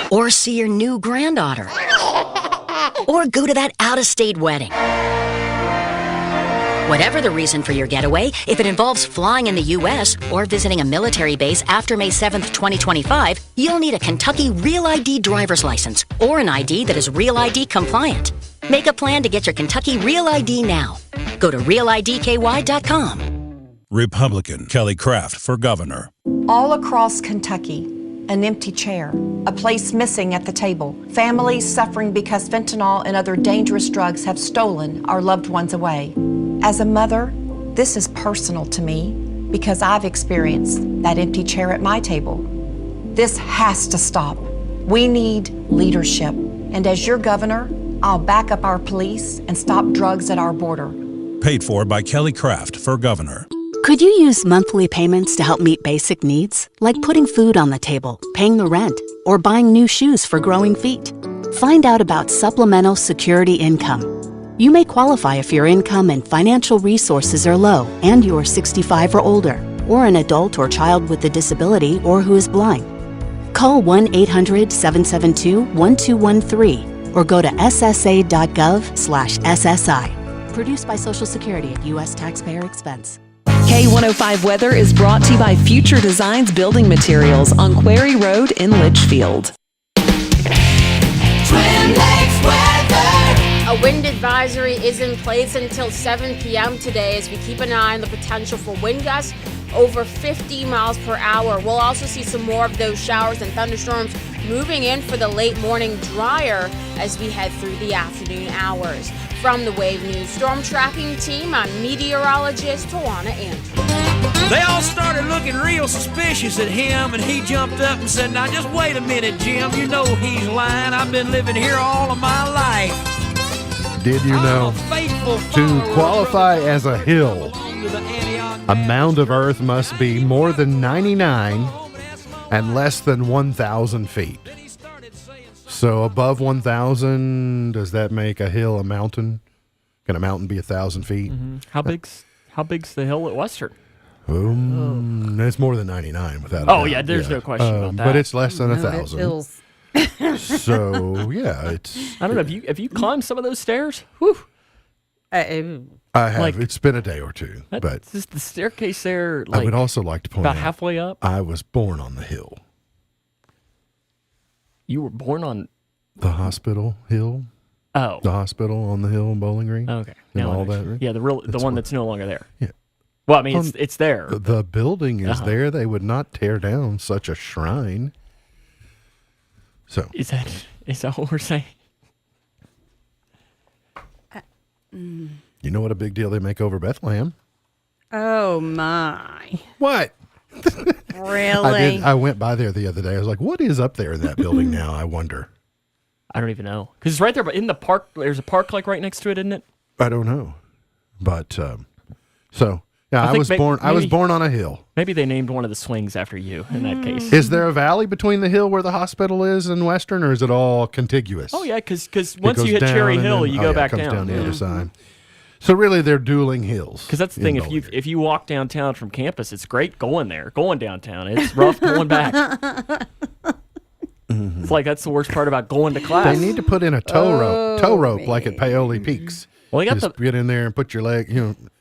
Or see your new granddaughter. Or go to that out-of-state wedding. Whatever the reason for your getaway, if it involves flying in the U.S. or visiting a military base after May 7th, 2025, you'll need a Kentucky Real ID driver's license or an ID that is Real ID compliant. Make a plan to get your Kentucky Real ID now. Go to realidky.com. Republican Kelly Craft for governor. All across Kentucky, an empty chair, a place missing at the table, families suffering because fentanyl and other dangerous drugs have stolen our loved ones away. As a mother, this is personal to me because I've experienced that empty chair at my table. This has to stop. We need leadership. And as your governor, I'll back up our police and stop drugs at our border. Paid for by Kelly Craft for governor. Could you use monthly payments to help meet basic needs, like putting food on the table, paying the rent, or buying new shoes for growing feet? Find out about Supplemental Security Income. You may qualify if your income and financial resources are low and you are 65 or older, or an adult or child with a disability or who is blind. Call 1-800-772-1213 or go to ssa.gov/SSI. Produced by Social Security at U.S. taxpayer expense. K105 Weather is brought to you by Future Designs Building Materials on Quarry Road in Litchfield. Twin Lakes weather. A wind advisory is in place until 7 p.m. today as we keep an eye on the potential for wind gusts over 50 miles per hour. We'll also see some more of those showers and thunderstorms moving in for the late morning drier as we head through the afternoon hours. From the Wave News Storm Tracking Team, I'm meteorologist Tawana Andrews. They all started looking real suspicious at him, and he jumped up and said, "Now just wait a minute, Jim. You know he's lying. I've been living here all of my life." Did you know to qualify as a hill, a mound of earth must be more than 99 and less than 1,000 feet? So above 1,000, does that make a hill a mountain? Can a mountain be 1,000 feet? Mm-hmm. How big's the hill at Western? It's more than 99 without. Oh yeah, there's no question about that. But it's less than 1,000. So yeah, it's. I don't know. Have you climbed some of those stairs? Whew. I have. It's been a day or two, but just the staircase there. I would also like to point about out halfway up. I was born on the hill. You were born on the hospital hill. Oh. The hospital on the hill in Bowling Green. Okay. And Now I all know. that. Right? Yeah, the one that's no longer there. Yeah. Well, I mean, it's there. The building is Uh-huh. there. They would not tear down such a shrine. So Is that what we're saying? you know what a big deal they make over Bethlehem? Oh my! What? Really? I went by there the other day. I was like, what is up there in that building now? I wonder. I don't even know because it's right there, but in the park, there's a park like right next to it, isn't it? I don't know. But so yeah, I think was born. I was maybe- born on a hill. Maybe they named one of the swings after you in that case. Is there a valley between the hill where the hospital is and Western, or is it all contiguous? Oh yeah, because It once goes you hit down Cherry and Hill, then- you oh, go yeah, back it comes down the other Yeah. side. So really, they're dueling hills. Because that's the in thing. Bowling If you walk downtown from campus, it's great going there. Going downtown, it's rough going back. It's like that's the worst part about going to class. They need to put in a tow rope like at Paoli Peaks. Well, they got just get in there and put your leg.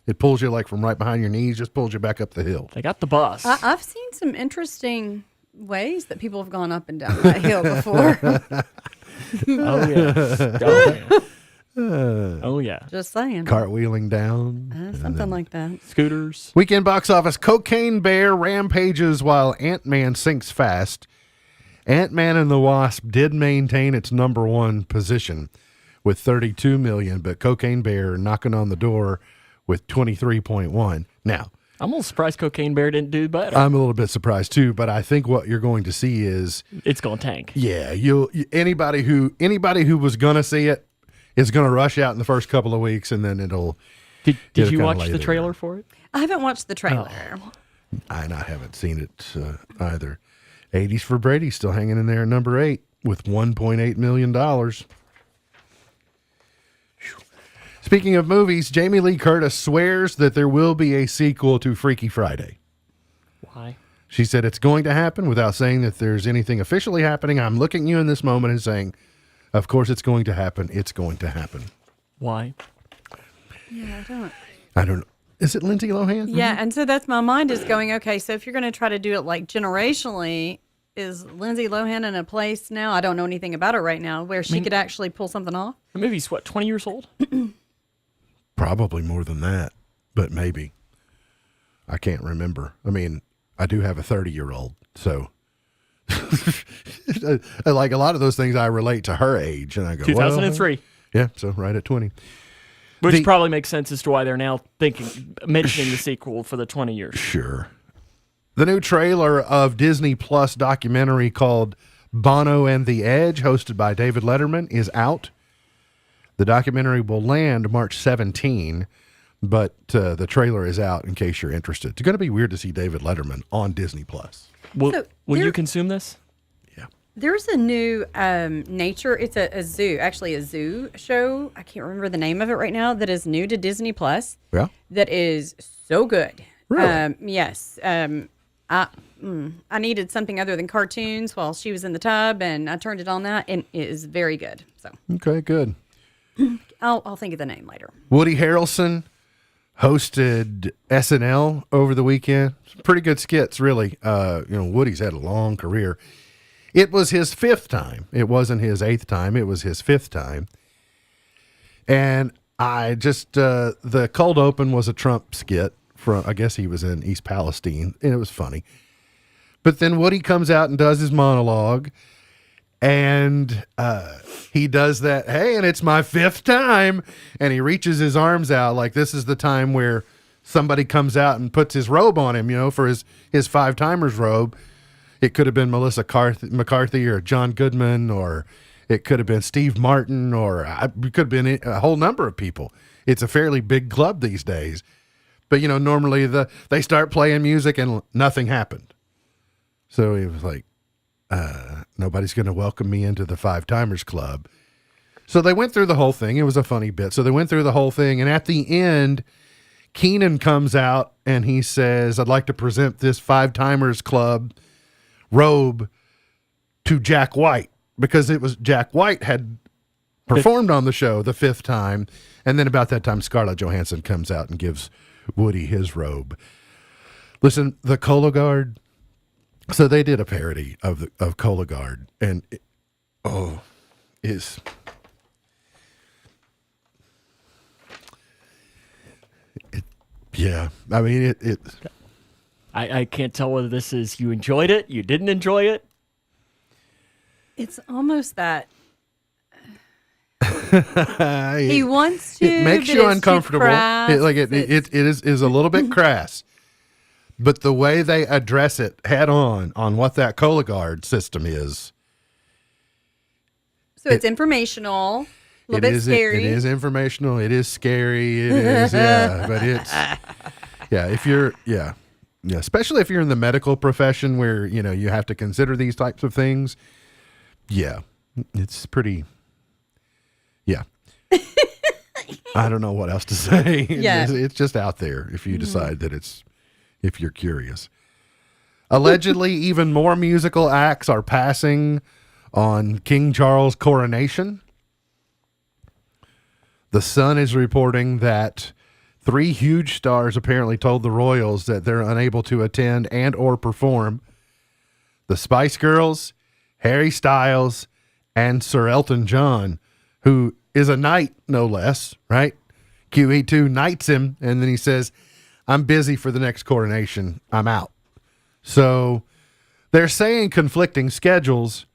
It pulls you like from right behind your knees, just pulls you back up the hill. They got the bus. I've seen some interesting ways that people have gone up and down that hill before. Oh yeah. Oh yeah. Just saying. Cartwheeling down. Something like that. Scooters. Weekend box office. Cocaine Bear rampages while Ant-Man sinks fast. Ant-Man and the Wasp did maintain its number one position with 32 million, but Cocaine Bear knocking on the door with 23.1. Now, I'm a little surprised Cocaine Bear didn't do better. I'm a little bit surprised too, but I think what you're going to see is it's going to tank. Yeah, anybody who was going to see it is going to rush out in the first couple of weeks, and then it'll. Did it'll you kinda watch lay the there. trailer for it? I haven't watched the trailer. And I haven't seen it either. 80s for Brady still hanging in there at number 8 with $1.8 million. Speaking of movies, Jamie Lee Curtis swears that there will be a sequel to Freaky Friday. Why? She said it's going to happen without saying that there's anything officially happening. I'm looking at you in this moment and saying, of course it's going to happen. It's going to happen. Why? Yeah, I don't know. Is it Lindsay Lohan? Yeah, and so that's my mind is going, okay, so if you're going to try to do it like generationally, is Lindsay Lohan in a place now? I don't know anything about her right now where she could actually pull something off. The movie's what, 20 years old? Probably more than that, but maybe. I can't remember. I mean, I do have a 30-year-old, so like a lot of those things I relate to her age, and I go, 2003. Well, yeah, so right at 20. Which probably makes sense as to why they're now mentioning the sequel for the 20 years. Sure. The new trailer of Disney Plus documentary called Bono and the Edge, hosted by David Letterman, is out. The documentary will land March 17, but the trailer is out in case you're interested. It's going to be weird to see David Letterman on Disney Plus. Will you consume this? There's a new nature. It's a zoo, actually a zoo show. I can't remember the name of it right now. That is new to Disney Plus. Yeah. That is so good. Really? Yes. I needed something other than cartoons while she was in the tub, and I turned it on that, and it is very good. So Okay, good. I'll think of the name later. Woody Harrelson hosted SNL over the weekend. Some pretty good skits, really. Woody's had a long career. It was his 5th time. It wasn't his 8th time. It was his 5th time. And I just, the cold open was a Trump skit from, I guess he was in East Palestine, and it was funny. But then Woody comes out and does his monologue, and he does that, hey, and it's my 5th time. And he reaches his arms out like this is the time where somebody comes out and puts his robe on him, for his 5-timers robe. It could have been Melissa McCarthy or John Goodman, or it could have been Steve Martin, or it could have been a whole number of people. It's a fairly big club these days. But, normally they start playing music and nothing happened. So he was like, nobody's going to welcome me into the 5-timers club. So they went through the whole thing. It was a funny bit. So they went through the whole thing. And at the end, Keenan comes out and he says, I'd like to present this 5-timers club robe to Jack White, because it was Jack White had performed on the show the 5th time. And then about that time, Scarlett Johansson comes out and gives Woody his robe. Listen, the Cologuard. So they did a parody of Cologuard, and Yeah. I mean, it I can't tell whether this is you enjoyed it, you didn't enjoy it. It's almost that he wants to. It makes but you it's too uncomfortable. crass. It is a little bit crass, but the way they address it head on what that Cologuard system is. So it's informational, a little bit scary. It is informational. It is scary. It is, yeah. But it's, if you're, especially if you're in the medical profession where, you have to consider these types of things. Yeah, it's pretty, yeah. I don't know what else to say. Yeah. It's just out there if you decide that if you're curious. Allegedly, even more musical acts are passing on King Charles' coronation. The Sun is reporting that 3 huge stars apparently told the royals that they're unable to attend and or perform. The Spice Girls, Harry Styles, and Sir Elton John, who is a knight, no less, right? QE2 knights him, and then he says, I'm busy for the next coronation. I'm out. So they're saying conflicting schedules,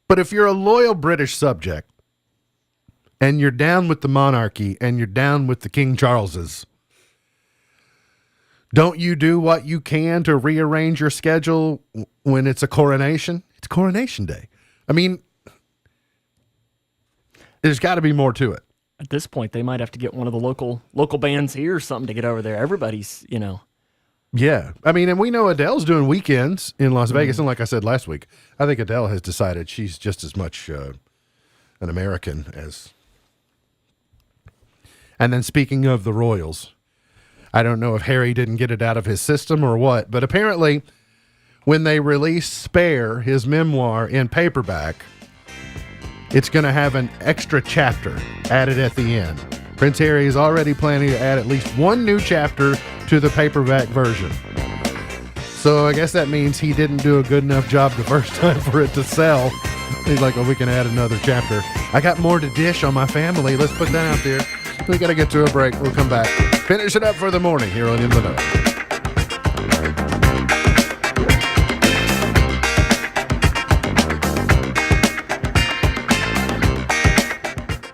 but if you're a loyal British subject and you're down with the monarchy and you're down with the King Charleses, don't you do what you can to rearrange your schedule when it's a coronation? It's Coronation Day. I mean, there's got to be more to it. At this point, they might have to get one of the local bands here or something to get over there. Everybody's, Yeah. I mean, and we know Adele's doing weekends in Las Vegas. And like I said last week, I think Adele has decided she's just as much an American as. And then speaking of the royals, I don't know if Harry didn't get it out of his system or what, but apparently when they release Spare, his memoir, in paperback, it's going to have an extra chapter added at the end. Prince Harry is already planning to add at least one new chapter to the paperback version. So I guess that means he didn't do a good enough job the first time for it to sell. He's like, well, we can add another chapter. I got more to dish on my family. Let's put that out there. We got to get to a break. We'll come back. Finish it up for the morning here on In the Know.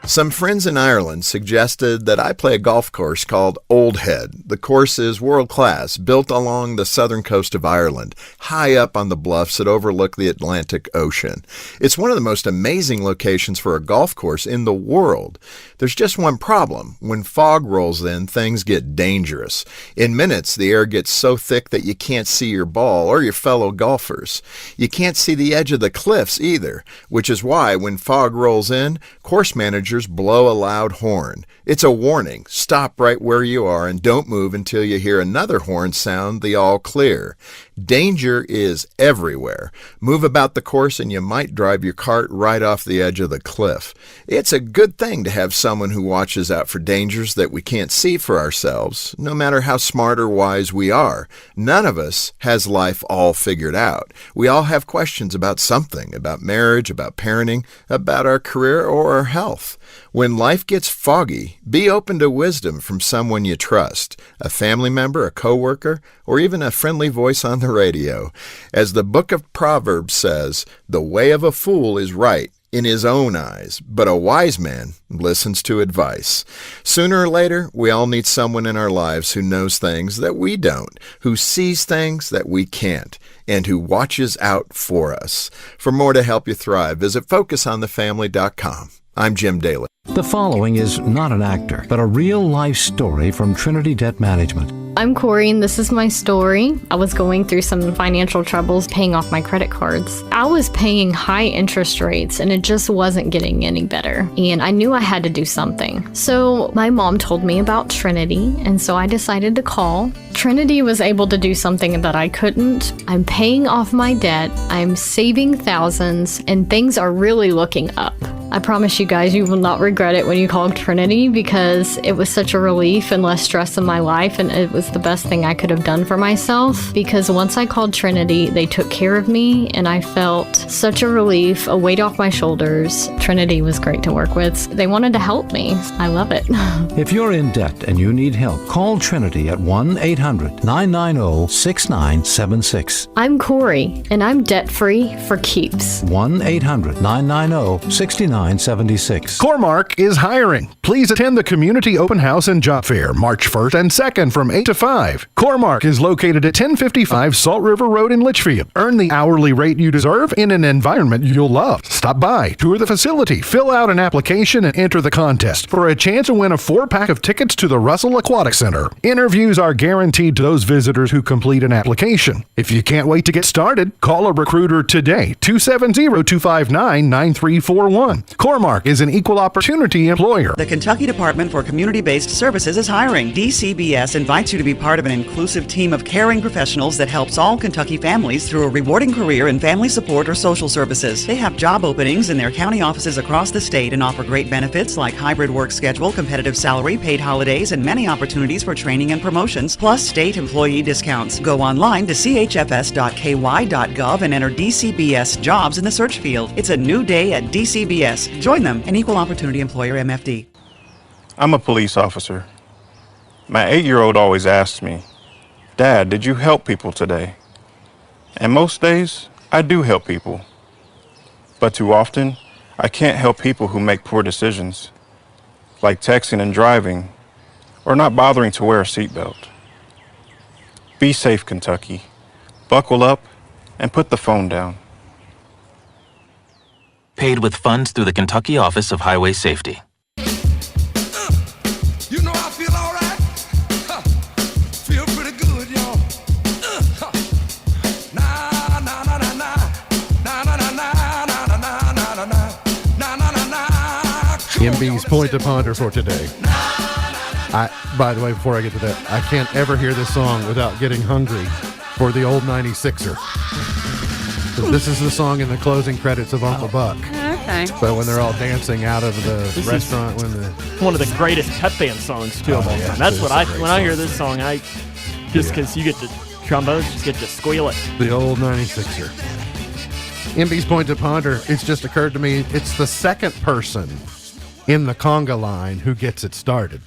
Some friends in Ireland suggested that I play a golf course called Old Head. The course is world-class, built along the southern coast of Ireland, high up on the bluffs that overlook the Atlantic Ocean. It's one of the most amazing locations for a golf course in the world. There's just one problem. When fog rolls in, things get dangerous. In minutes, the air gets so thick that you can't see your ball or your fellow golfers. You can't see the edge of the cliffs either, which is why when fog rolls in, course managers blow a loud horn. It's a warning. Stop right where you are and don't move until you hear another horn sound the all clear. Danger is everywhere. Move about the course and you might drive your cart right off the edge of the cliff. It's a good thing to have someone who watches out for dangers that we can't see for ourselves, no matter how smart or wise we are. None of us has life all figured out. We all have questions about something, about marriage, about parenting, about our career or our health. When life gets foggy, be open to wisdom from someone you trust, a family member, a coworker, or even a friendly voice on the radio. As the book of Proverbs says, the way of a fool is right in his own eyes, but a wise man listens to advice. Sooner or later, we all need someone in our lives who knows things that we don't, who sees things that we can't, and who watches out for us. For more to help you thrive, visit FocusOnTheFamily.com. I'm Jim Daly. The following is not an actor, but a real-life story from Trinity Debt Management. I'm Corey, and this is my story. I was going through some financial troubles paying off my credit cards. I was paying high interest rates, and it just wasn't getting any better. And I knew I had to do something. So my mom told me about Trinity, and so I decided to call. Trinity was able to do something that I couldn't. I'm paying off my debt, I'm saving thousands, and things are really looking up. I promise you guys, you will not regret it when you call Trinity, because it was such a relief and less stress in my life, and it was the best thing I could have done for myself, because once I called Trinity, they took care of me, and I felt such a relief, a weight off my shoulders. Trinity was great to work with. They wanted to help me. I love it. If you're in debt and you need help, call Trinity at 1-800-990-6976. I'm Corey, and I'm debt-free for keeps. 1-800-990-6976. Cormark is hiring. Please attend the Community Open House and Job Fair March 1st and 2nd from 8 to 5. Cormark is located at 1055 Salt River Road in Litchfield. Earn the hourly rate you deserve in an environment you'll love. Stop by, tour the facility, fill out an application, and enter the contest for a chance to win a 4-pack of tickets to the Russell Aquatic Center. Interviews are guaranteed to those visitors who complete an application. If you can't wait to get started, call a recruiter today, 270-259-9341. Cormark is an equal opportunity employer. The Kentucky Department for Community-Based Services is hiring. DCBS invites you to be part of an inclusive team of caring professionals that helps all Kentucky families through a rewarding career in family support or social services. They have job openings in their county offices across the state and offer great benefits like hybrid work schedule, competitive salary, paid holidays, and many opportunities for training and promotions, plus state employee discounts. Go online to chfs.ky.gov and enter DCBS jobs in the search field. It's a new day at DCBS. Join them, an equal opportunity employer, MFD. I'm a police officer. My 8-year-old always asks me, "Dad, did you help people today?" And most days, I do help people. But too often, I can't help people who make poor decisions, like texting and driving, or not bothering to wear a seatbelt. Be safe, Kentucky. Buckle up and put the phone down. Paid with funds through the Kentucky Office of Highway Safety. You know I feel all right. Feel pretty good, y'all. Nah, nah, nah, nah, nah. Nah, nah, nah, nah, nah, nah, nah, nah, nah. Nah, nah, nah, nah. MB's point to ponder for today. By the way, before I get to that, I can't ever hear this song without getting hungry for the old 96er. So this is the song in the closing credits of Uncle Buck. Okay. So when they're all dancing out of the This restaurant, when the One of the greatest pep band songs too of all time. That's what when I hear this song, I just because you get the trombones, just get to squeal it. The old 96er. MB's point to ponder, it's just occurred to me, it's the second person in the conga line who gets it started.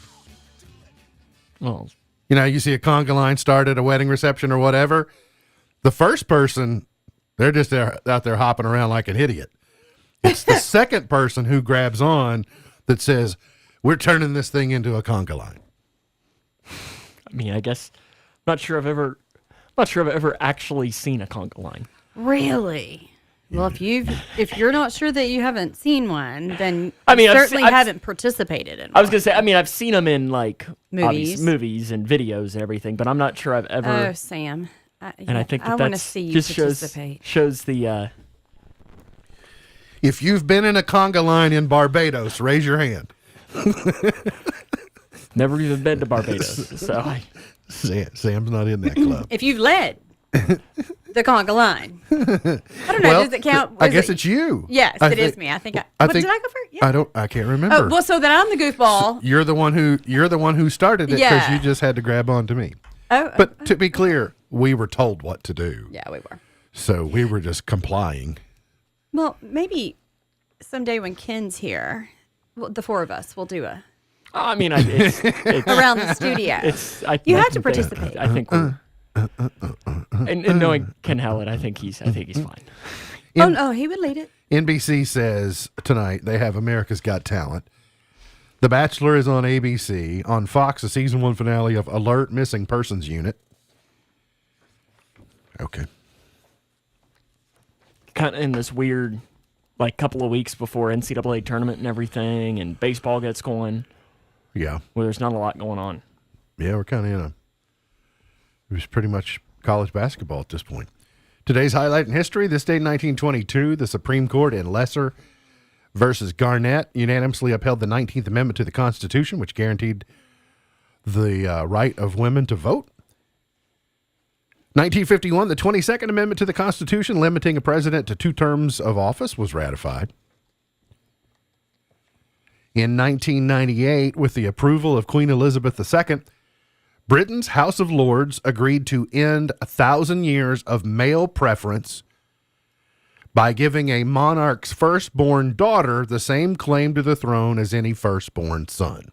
Well, you know, you see a conga line start at a wedding reception or whatever. The first person, they're just out there hopping around like an idiot. It's the second person who grabs on that says, we're turning this thing into a conga line. I mean, I guess not sure I've ever actually seen a conga line. Really? Well, if you're not sure that you haven't seen one, then I mean, you I've certainly haven't participated in one. I was gonna say, I mean, I've seen them in like Movies. movies and videos and everything, but I'm not sure I've ever. Oh, Sam. And I think I want to that's see you just participate. shows the. If you've been in a conga line in Barbados, raise your hand. Never even been to Barbados, so Sam's not in that club. If you've led the conga line, I don't know. Well, does it count? I guess it's you. Yes, I it is think- me. I think. I What, think- did I go first? Yeah. I can't remember. Oh, well, so then I'm the goofball. You're the one who started it because Yeah. you just had to grab on to me. Oh, But to be clear, we were told what to do. yeah, we were. So we were just complying. Well, maybe someday when Ken's here, the four of us will do a I mean, it's around the studio. You have to participate. I think we're. And knowing Ken Hallett, I think he's fine. Oh, he would lead it. NBC says tonight they have America's Got Talent. The Bachelor is on ABC. On Fox, the season 1 finale of Alert Missing Persons Unit. Okay. Kind of in this weird, like, couple of weeks before NCAA tournament and everything, and baseball gets going. Yeah. Where there's not a lot going on. Yeah, we're kind of in it was pretty much college basketball at this point. Today's highlight in history, this date in 1922, the Supreme Court in Lesser versus Garnett unanimously upheld the 19th Amendment to the Constitution, which guaranteed the right of women to vote. 1951, the 22nd Amendment to the Constitution limiting a president to 2 terms of office was ratified. In 1998, with the approval of Queen Elizabeth II, Britain's House of Lords agreed to end 1,000 years of male preference by giving a monarch's firstborn daughter the same claim to the throne as any firstborn son.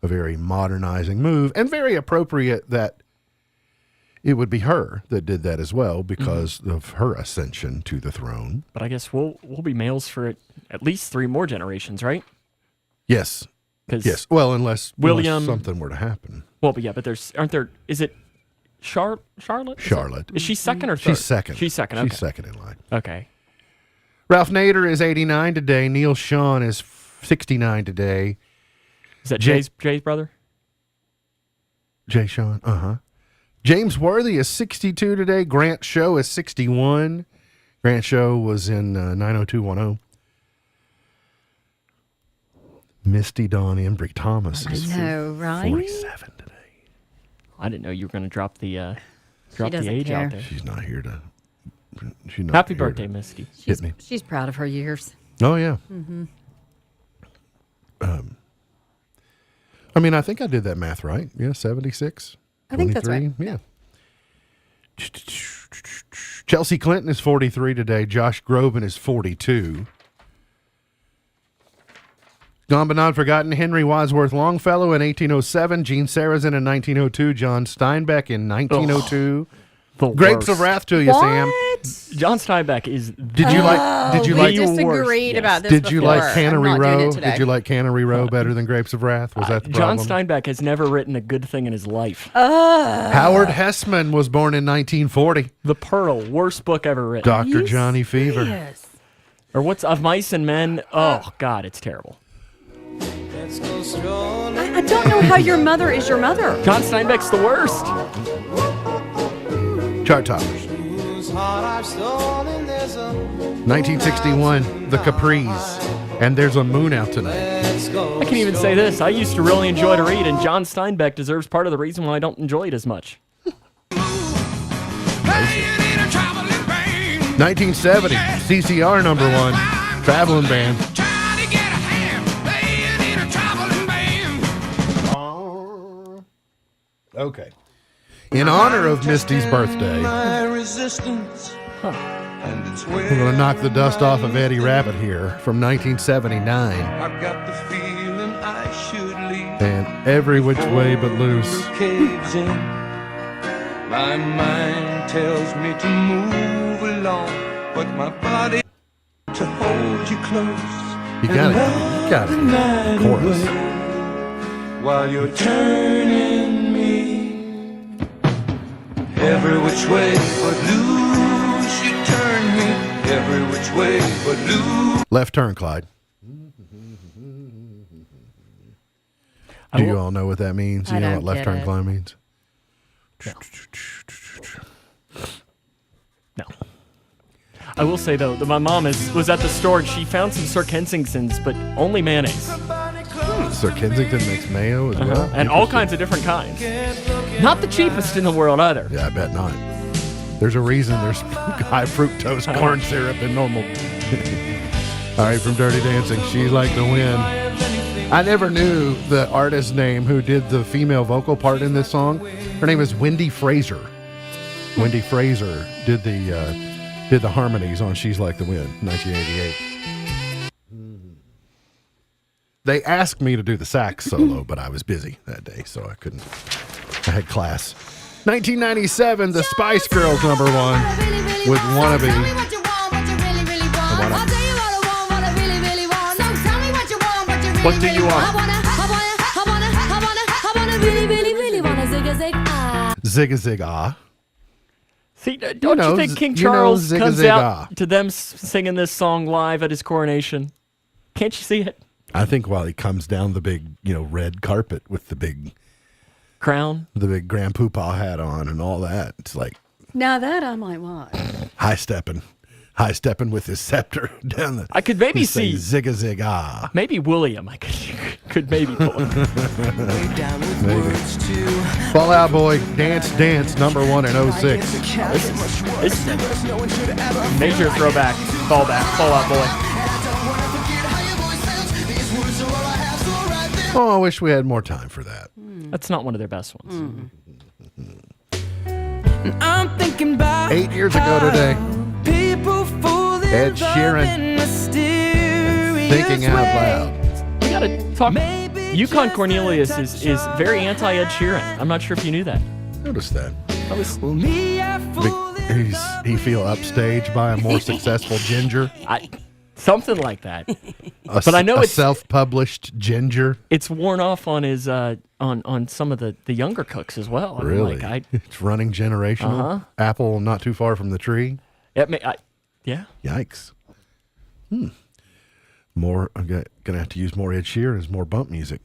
A very modernizing move, and very appropriate that it would be her that did that as well because of her ascension to the throne. But I guess we'll be males for at least 3 more generations, right? Yes. 'Cause Yes. Well, unless William- something were to happen. Well, but yeah, but is it Charlotte? Charlotte. Is she second or third? She's second. She's second. Okay. She's second in line. Okay. Ralph Nader is 89 today. Neil Sean is 69 today. Is that Jay's brother? Jay Sean. Uh-huh. James Worthy is 62 today. Grant Show is 61. Grant Show was in 90210. Misty Dawn Embry Thomas is I know, right? 47 today. I didn't know you were going to drop the doesn't age care. out there. She's not here to. She's not Happy here birthday, to Misty. Hit me. She's proud of her years. Oh, yeah. Mm-hmm. I mean, I think I did that math right. Yeah, 76. I think that's right. 23. Yeah. Chelsea Clinton is 43 today. Josh Groban is 42. Gone but not forgotten. Henry Wadsworth Longfellow in 1807. Gene Sarazen in 1902. John Steinbeck in 1902. The Grapes of worst. Wrath to you, Sam. John Steinbeck is. Did you like? we disagreed about this Did you before. like Cannery I'm not doing Row? it today. Did you like Cannery Row better than Grapes of Wrath? Was that the John problem? Steinbeck has never written a good thing in his life. Howard Hessman was born in 1940. The Pearl, worst book ever written. Dr. Johnny Fever. Or what's Of Mice and Men? Oh God, it's terrible. I don't know how your mother is your mother. John Steinbeck's the worst. Chart toppers. 1961, The Capris, and There's a Moon Out Tonight. I can even say this. I used to really enjoy to read, and John Steinbeck deserves part of the reason why I don't enjoy it as much. 1970, CCR #1, Traveling Band. Okay. In honor of Misty's birthday, we're going to knock the dust off of Eddie Rabbit here from 1979. I've got the feeling I should leave. And Every Which Way But Loose. Caves in. My mind tells me to move along, but my body to hold you close. You got it. Chorus. While you're turning me every which way but loose, you turn me every which way but loose. Left turn, Clyde. Do you all know what that means? You know what left turn, Clyde means? No. I will say though that my mom was at the store and she found some Sir Kensingtons, but only mayonnaise. Sir Kensington makes mayo as well. And all kinds of different kinds. Not the cheapest in the world either. Yeah, I bet not. There's a reason there's high fructose corn syrup in normal. All right, from Dirty Dancing, She's Like the Wind. I never knew the artist's name who did the female vocal part in this song. Her name is Wendy Fraser. Wendy Fraser did the harmonies on She's Like the Wind, 1988. They asked me to do the sax solo, but I was busy that day, so I couldn't. I had class. 1997, the Spice Girls #1 with Wannabe. What do you want? Zigga Zig Ah. See, don't you think King Charles comes out to them singing this song live at his coronation? Can't you see it? I think while he comes down the big, red carpet with the big crown, the big Grand Poobah hat on and all that. It's like Now that I might watch. high stepping with his scepter down the. I could maybe he's saying see Zigga Zig Ah. Maybe William. I could maybe pull it. Maybe. Fall Out Boy, Dance Dance #1 in 06. This major throwback, Fall Out Boy. Oh, I wish we had more time for that. That's not one of their best ones. I'm thinking about 8 years ago today, people fool Ed Sheeran, Thinking Out Loud. We gotta talk. Yukon Cornelius is very anti-Ed Sheeran. I'm not sure if you knew that. Notice that. That was He feel upstaged by a more successful ginger. Something like that. But I know a it's self-published ginger. It's worn off on his on some of the younger cooks as well. I mean, Really? like, It's running generational. Apple not too far from the tree. Yeah. Yikes. More. I'm gonna have to use more Ed Sheeran as more bump music.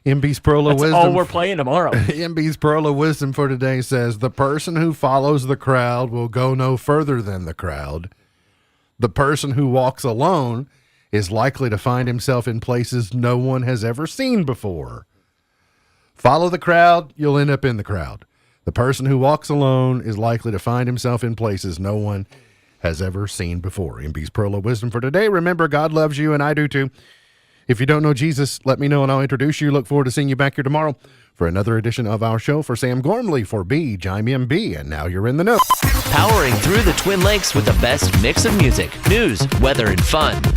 MB's Pearl of That's Wisdom. all we're playing tomorrow. MB's Pearl of Wisdom for today says, the person who follows the crowd will go no further than the crowd. The person who walks alone is likely to find himself in places no one has ever seen before. Follow the crowd, you'll end up in the crowd. The person who walks alone is likely to find himself in places no one has ever seen before. MB's Pearl of Wisdom for today. Remember, God loves you, and I do too. If you don't know Jesus, let me know and I'll introduce you. Look forward to seeing you back here tomorrow for another edition of our show. For Sam Gormley, for B, Jime MB, and now you're in the know. Powering through the Twin Lakes with the best mix of music, news, weather, and fun.